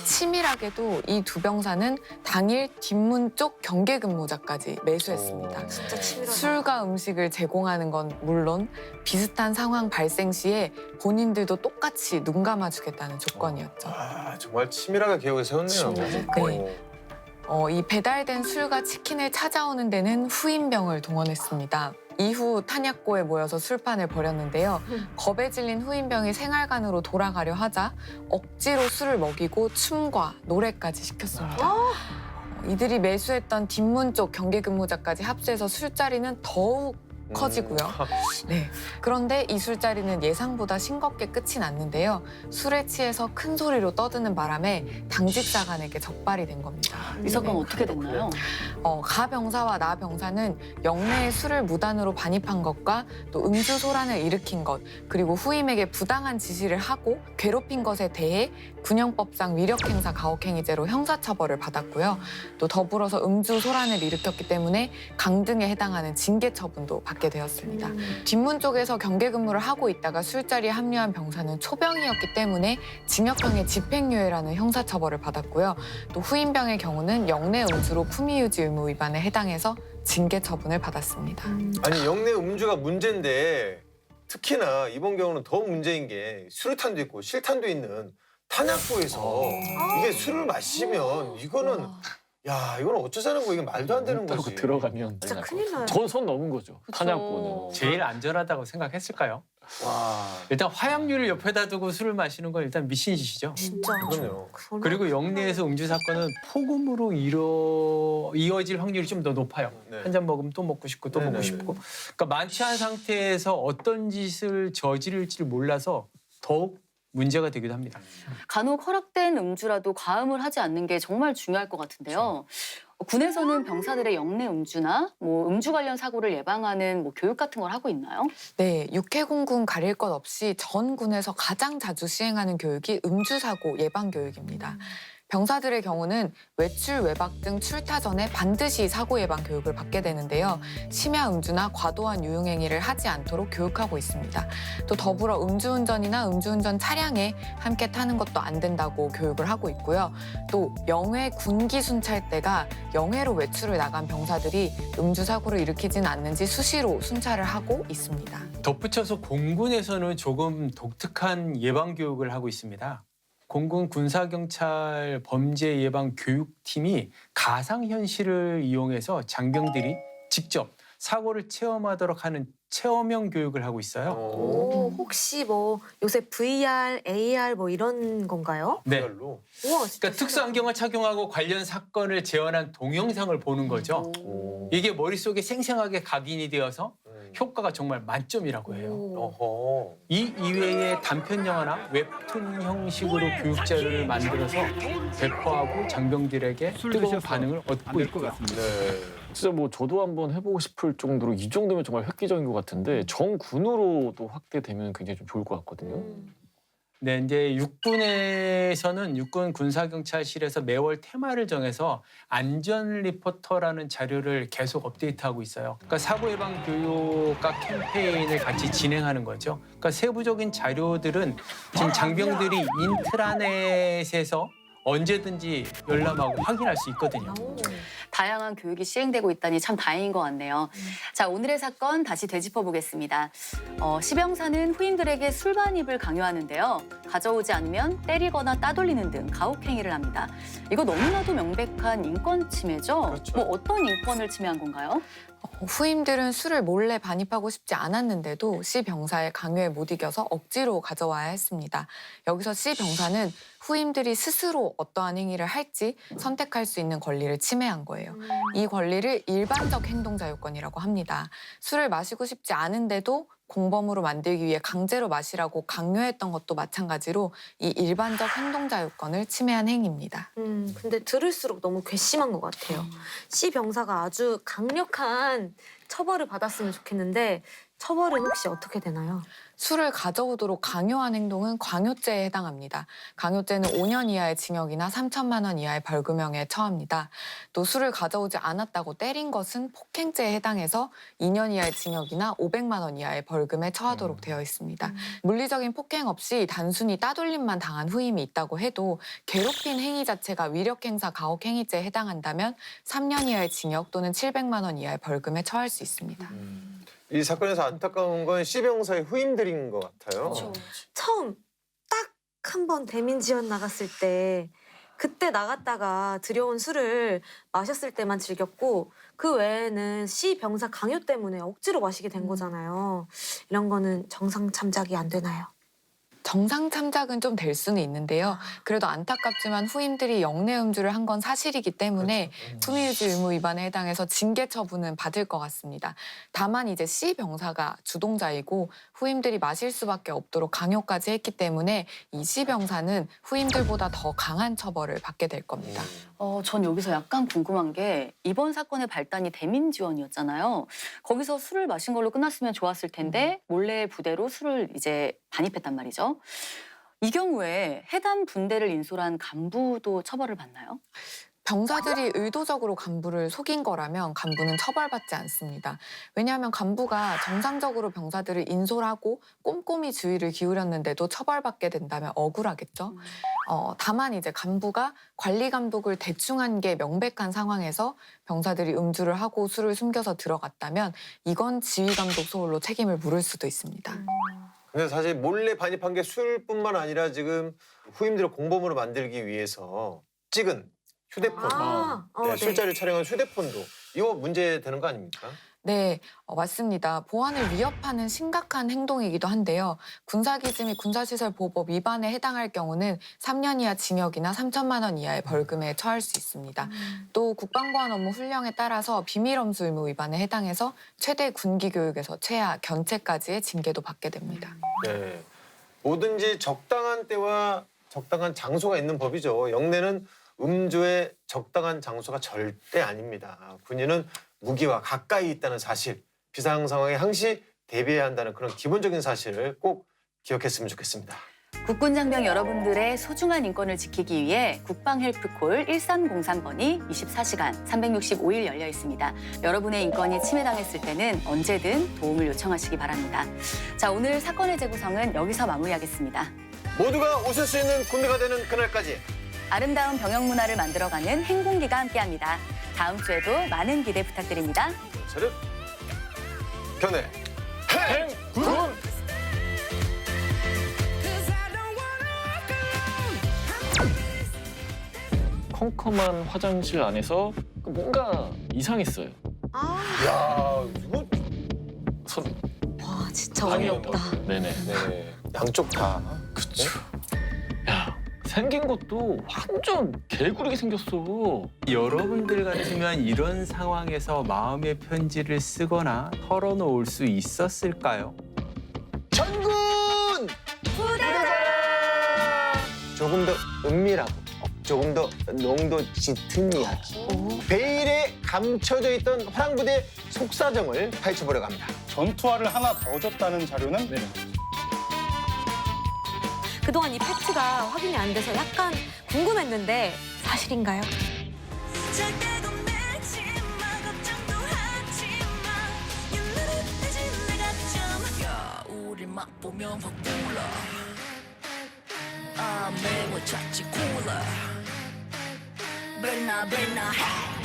치밀하게도 이 두 병사는 당일 뒷문 쪽 경계근무자까지 매수했습니다. 진짜 치밀하다. 술과 음식을 제공하는 건 물론 비슷한 상황 발생 시에 본인들도 똑같이 눈 감아주겠다는 조건이었죠. 아, 정말 치밀하게 계획을 세웠네요. 네. 이 배달된 술과 치킨을 찾아오는 데는 후임병을 동원했습니다. 이후 탄약고에 모여서 술판을 벌였는데요. 겁에 질린 후임병이 생활관으로 돌아가려 하자 억지로 술을 먹이고 춤과 노래까지 시켰습니다. 이들이 매수했던 뒷문 쪽 경계근무자까지 합세해서 술자리는 더욱 커지고요. 네. 그런데 이 술자리는 예상보다 싱겁게 끝이 났는데요. 술에 취해서 큰 소리로 떠드는 바람에 당직사관에게 적발이 된 겁니다. 이 사건 어떻게 됐나요? 가 병사와 나 병사는 영내에 술을 무단으로 반입한 것과 또 음주 소란을 일으킨 것, 그리고 후임에게 부당한 지시를 하고 괴롭힌 것에 대해 군형법상 위력행사 가혹행위죄로 형사처벌을 받았고요. 또 더불어서 음주 소란을 일으켰기 때문에 강등에 해당하는 징계 처분도 받게 되었습니다. 뒷문 쪽에서 경계 근무를 하고 있다가 술자리에 합류한 병사는 초병이었기 때문에 징역형의 집행유예라는 형사처벌을 받았고요. 또 후임병의 경우는 영내 음주로 품위유지 의무 위반에 해당해서 징계 처분을 받았습니다. 아니, 영내 음주가 문제인데 특히나 이번 경우는 더 문제인 게 수류탄도 있고 실탄도 있는 탄약고에서 이게 술을 마시면 이거는 이거는 어쩌자는 거야. 이게 말도 안 되는 거지. 들어가면 진짜 큰일 나요. 손 넘은 거죠. 탄약고는. 제일 안전하다고 생각했을까요? 와, 일단 화약류를 옆에다 두고 술을 마시는 건 일단 미친 짓이죠. 진짜. 그럼요. 그리고 영내에서 음주 사건은 폭음으로 이어질 확률이 좀 더 높아요. 네. 한 잔 먹으면 또 먹고 싶고 또 네네네. 먹고 싶고. 그러니까 만취한 상태에서 어떤 짓을 저지를지를 몰라서 더욱 문제가 되기도 합니다. 간혹 허락된 음주라도 과음을 하지 않는 게 정말 중요할 것 같은데요. 군에서는 병사들의 영내 음주나 음주 관련 사고를 예방하는 교육 같은 걸 하고 있나요? 네, 육해공군 가릴 것 없이 전 군에서 가장 자주 시행하는 교육이 음주사고 예방교육입니다. 병사들의 경우는 외출, 외박 등 출타 전에 반드시 사고 예방 교육을 받게 되는데요. 심야 음주나 과도한 유흥행위를 하지 않도록 교육하고 있습니다. 또 더불어 음주운전이나 음주운전 차량에 함께 타는 것도 안 된다고 교육을 하고 있고요. 또 영해 군기 순찰 때가 영해로 외출을 나간 병사들이 음주 사고를 일으키지는 않는지 수시로 순찰을 하고 있습니다. 덧붙여서 공군에서는 조금 독특한 예방 교육을 하고 있습니다. 공군 군사경찰 범죄 예방 교육팀이 가상현실을 이용해서 장병들이 직접 사고를 체험하도록 하는 체험형 교육을 하고 있어요. 오, 혹시 요새 VR, AR 이런 건가요? 네. 별로. 우와, 진짜 그러니까 특수 안경을 착용하고 관련 사건을 재현한 동영상을 보는 거죠. 이게 머릿속에 생생하게 각인이 되어서 효과가 정말 만점이라고 해요. 어허. 이 이외에 단편 영화나 웹툰 형식으로 교육 자료를 만들어서 배포하고 장병들에게 뜨거운 반응을 얻고 있고요. 네. 진짜 저도 한번 해보고 싶을 정도로 이 정도면 정말 획기적인 것 같은데 정군으로도 확대되면 굉장히 좀 좋을 것 같거든요. 네, 이제 육군에서는 육군 군사경찰실에서 매월 테마를 정해서 안전 리포터라는 자료를 계속 업데이트하고 있어요. 그러니까 사고 예방 교육과 캠페인을 같이 진행하는 거죠. 그러니까 세부적인 자료들은 지금 장병들이 인트라넷에서 언제든지 열람하고 확인할 수 있거든요. 다양한 교육이 시행되고 있다니 참 다행인 것 같네요. 자, 오늘의 사건 다시 되짚어 보겠습니다. 시병사는 후임들에게 술반입을 강요하는데요. 가져오지 않으면 때리거나 따돌리는 등 가혹행위를 합니다. 이거 너무나도 명백한 인권 침해죠? 그렇죠. 뭐 어떤 인권을 침해한 건가요? 후임들은 술을 몰래 반입하고 싶지 않았는데도 시 병사의 강요에 못 이겨서 억지로 가져와야 했습니다. 여기서 시 병사는 후임들이 스스로 어떠한 행위를 할지 선택할 수 있는 권리를 침해한 거예요. 이 권리를 일반적 행동자유권이라고 합니다. 술을 마시고 싶지 않은데도 공범으로 만들기 위해 강제로 마시라고 강요했던 것도 마찬가지로 이 일반적 행동자유권을 침해한 행위입니다. 근데 들을수록 너무 괘씸한 것 같아요. 시 병사가 아주 강력한 처벌을 받았으면 좋겠는데 처벌은 혹시 어떻게 되나요? 술을 가져오도록 강요한 행동은 광요죄에 해당합니다. 강요죄는 5년 이하의 징역이나 3천만 원 이하의 벌금형에 처합니다. 또 술을 가져오지 않았다고 때린 것은 폭행죄에 해당해서 2년 이하의 징역이나 500만 원 이하의 벌금에 처하도록 되어 있습니다. 물리적인 폭행 없이 단순히 따돌림만 당한 후임이 있다고 해도 괴롭힌 행위 자체가 위력행사 가혹행위죄에 해당한다면 3년 이하의 징역 또는 700만 원 이하의 벌금에 처할 수 있습니다. 이 사건에서 안타까운 건 시병사의 후임들인 것 같아요. 처음 딱 한 번 대민 지원 나갔을 때 그때 나갔다가 들여온 술을 마셨을 때만 즐겼고 그 외에는 시 병사 강요 때문에 억지로 마시게 된 거잖아요. 이런 거는 정상 참작이 안 되나요? 정상 참작은 좀 될 수는 있는데요. 그래도 안타깝지만 후임들이 영내 음주를 한 건 사실이기 때문에 품위유지 의무 위반에 해당해서 징계 처분은 받을 것 같습니다. 다만 이제 시 병사가 주동자이고 후임들이 마실 수밖에 없도록 강요까지 했기 때문에 이 시 병사는 후임들보다 더 강한 처벌을 받게 될 겁니다. 전 여기서 약간 궁금한 게 이번 사건의 발단이 대민 지원이었잖아요. 거기서 술을 마신 걸로 끝났으면 좋았을 텐데 몰래 부대로 술을 이제 반입했단 말이죠. 이 경우에 해당 분대를 인솔한 간부도 처벌을 받나요? 병사들이 의도적으로 간부를 속인 거라면 간부는 처벌받지 않습니다. 왜냐하면 간부가 정상적으로 병사들을 인솔하고 꼼꼼히 주의를 기울였는데도 처벌받게 된다면 억울하겠죠. 다만 이제 간부가 관리 감독을 대충 한 게 명백한 상황에서 병사들이 음주를 하고 술을 숨겨서 들어갔다면 이건 지휘 감독 소홀로 책임을 물을 수도 있습니다. 근데 사실 몰래 반입한 게 술뿐만 아니라 지금 후임들을 공범으로 만들기 위해서 찍은 휴대폰, 네. 술자리를 촬영한 휴대폰도 이거 문제 되는 거 아닙니까? 네, 맞습니다. 보안을 위협하는 심각한 행동이기도 한데요. 군사기지 및 군사시설보호법 위반에 해당할 경우는 3년 이하 징역이나 3천만 원 이하의 벌금에 처할 수 있습니다. 또 국방보안 업무 훈령에 따라서 비밀엄수 의무 위반에 해당해서 최대 군기교육에서 최하 견책까지의 징계도 받게 됩니다. 네, 뭐든지 적당한 때와 적당한 장소가 있는 법이죠. 영내는 음주의 적당한 장소가 절대 아닙니다. 군인은 무기와 가까이 있다는 사실, 비상 상황에 항시 대비해야 한다는 그런 기본적인 사실을 꼭 기억했으면 좋겠습니다. 국군 장병 여러분들의 소중한 인권을 지키기 위해 국방헬프콜 1303번이 24시간 365일 열려 있습니다. 여러분의 인권이 침해당했을 때는 언제든 도움을 요청하시기 바랍니다. 자, 오늘 사건의 재구성은 여기서 마무리하겠습니다. 모두가 웃을 수 있는 군대가 되는 그날까지 아름다운 병영 문화를 만들어가는 행군기가 함께합니다. 다음 주에도 많은 기대 부탁드립니다. 차렷 견해 행군 컴컴한 화장실 안에서 뭔가 이상했어요. 야 이거 와 진짜 방이 어이없다. 네네. 네 양쪽 다 그쵸. 야, 생긴 것도 완전 개구리게 생겼어. 여러분들 같으면 이런 상황에서 마음의 편지를 쓰거나 털어놓을 수 있었을까요? 전군 부대장 조금 더 은밀하고 조금 더 농도 짙은 이야기 베일에 감춰져 있던 화랑부대 속사정을 파헤쳐보려고 합니다. 전투화를 하나 더 줬다는 자료는 그동안 이 팩트가 확인이 안 돼서 약간 궁금했는데 사실인가요? 절대 겁내지 마 걱정도 하지 마 눈으로 뜨지 내가 좀 야 우리 맛보면 확 불러 아 매워 잡지 콜라 bring the high.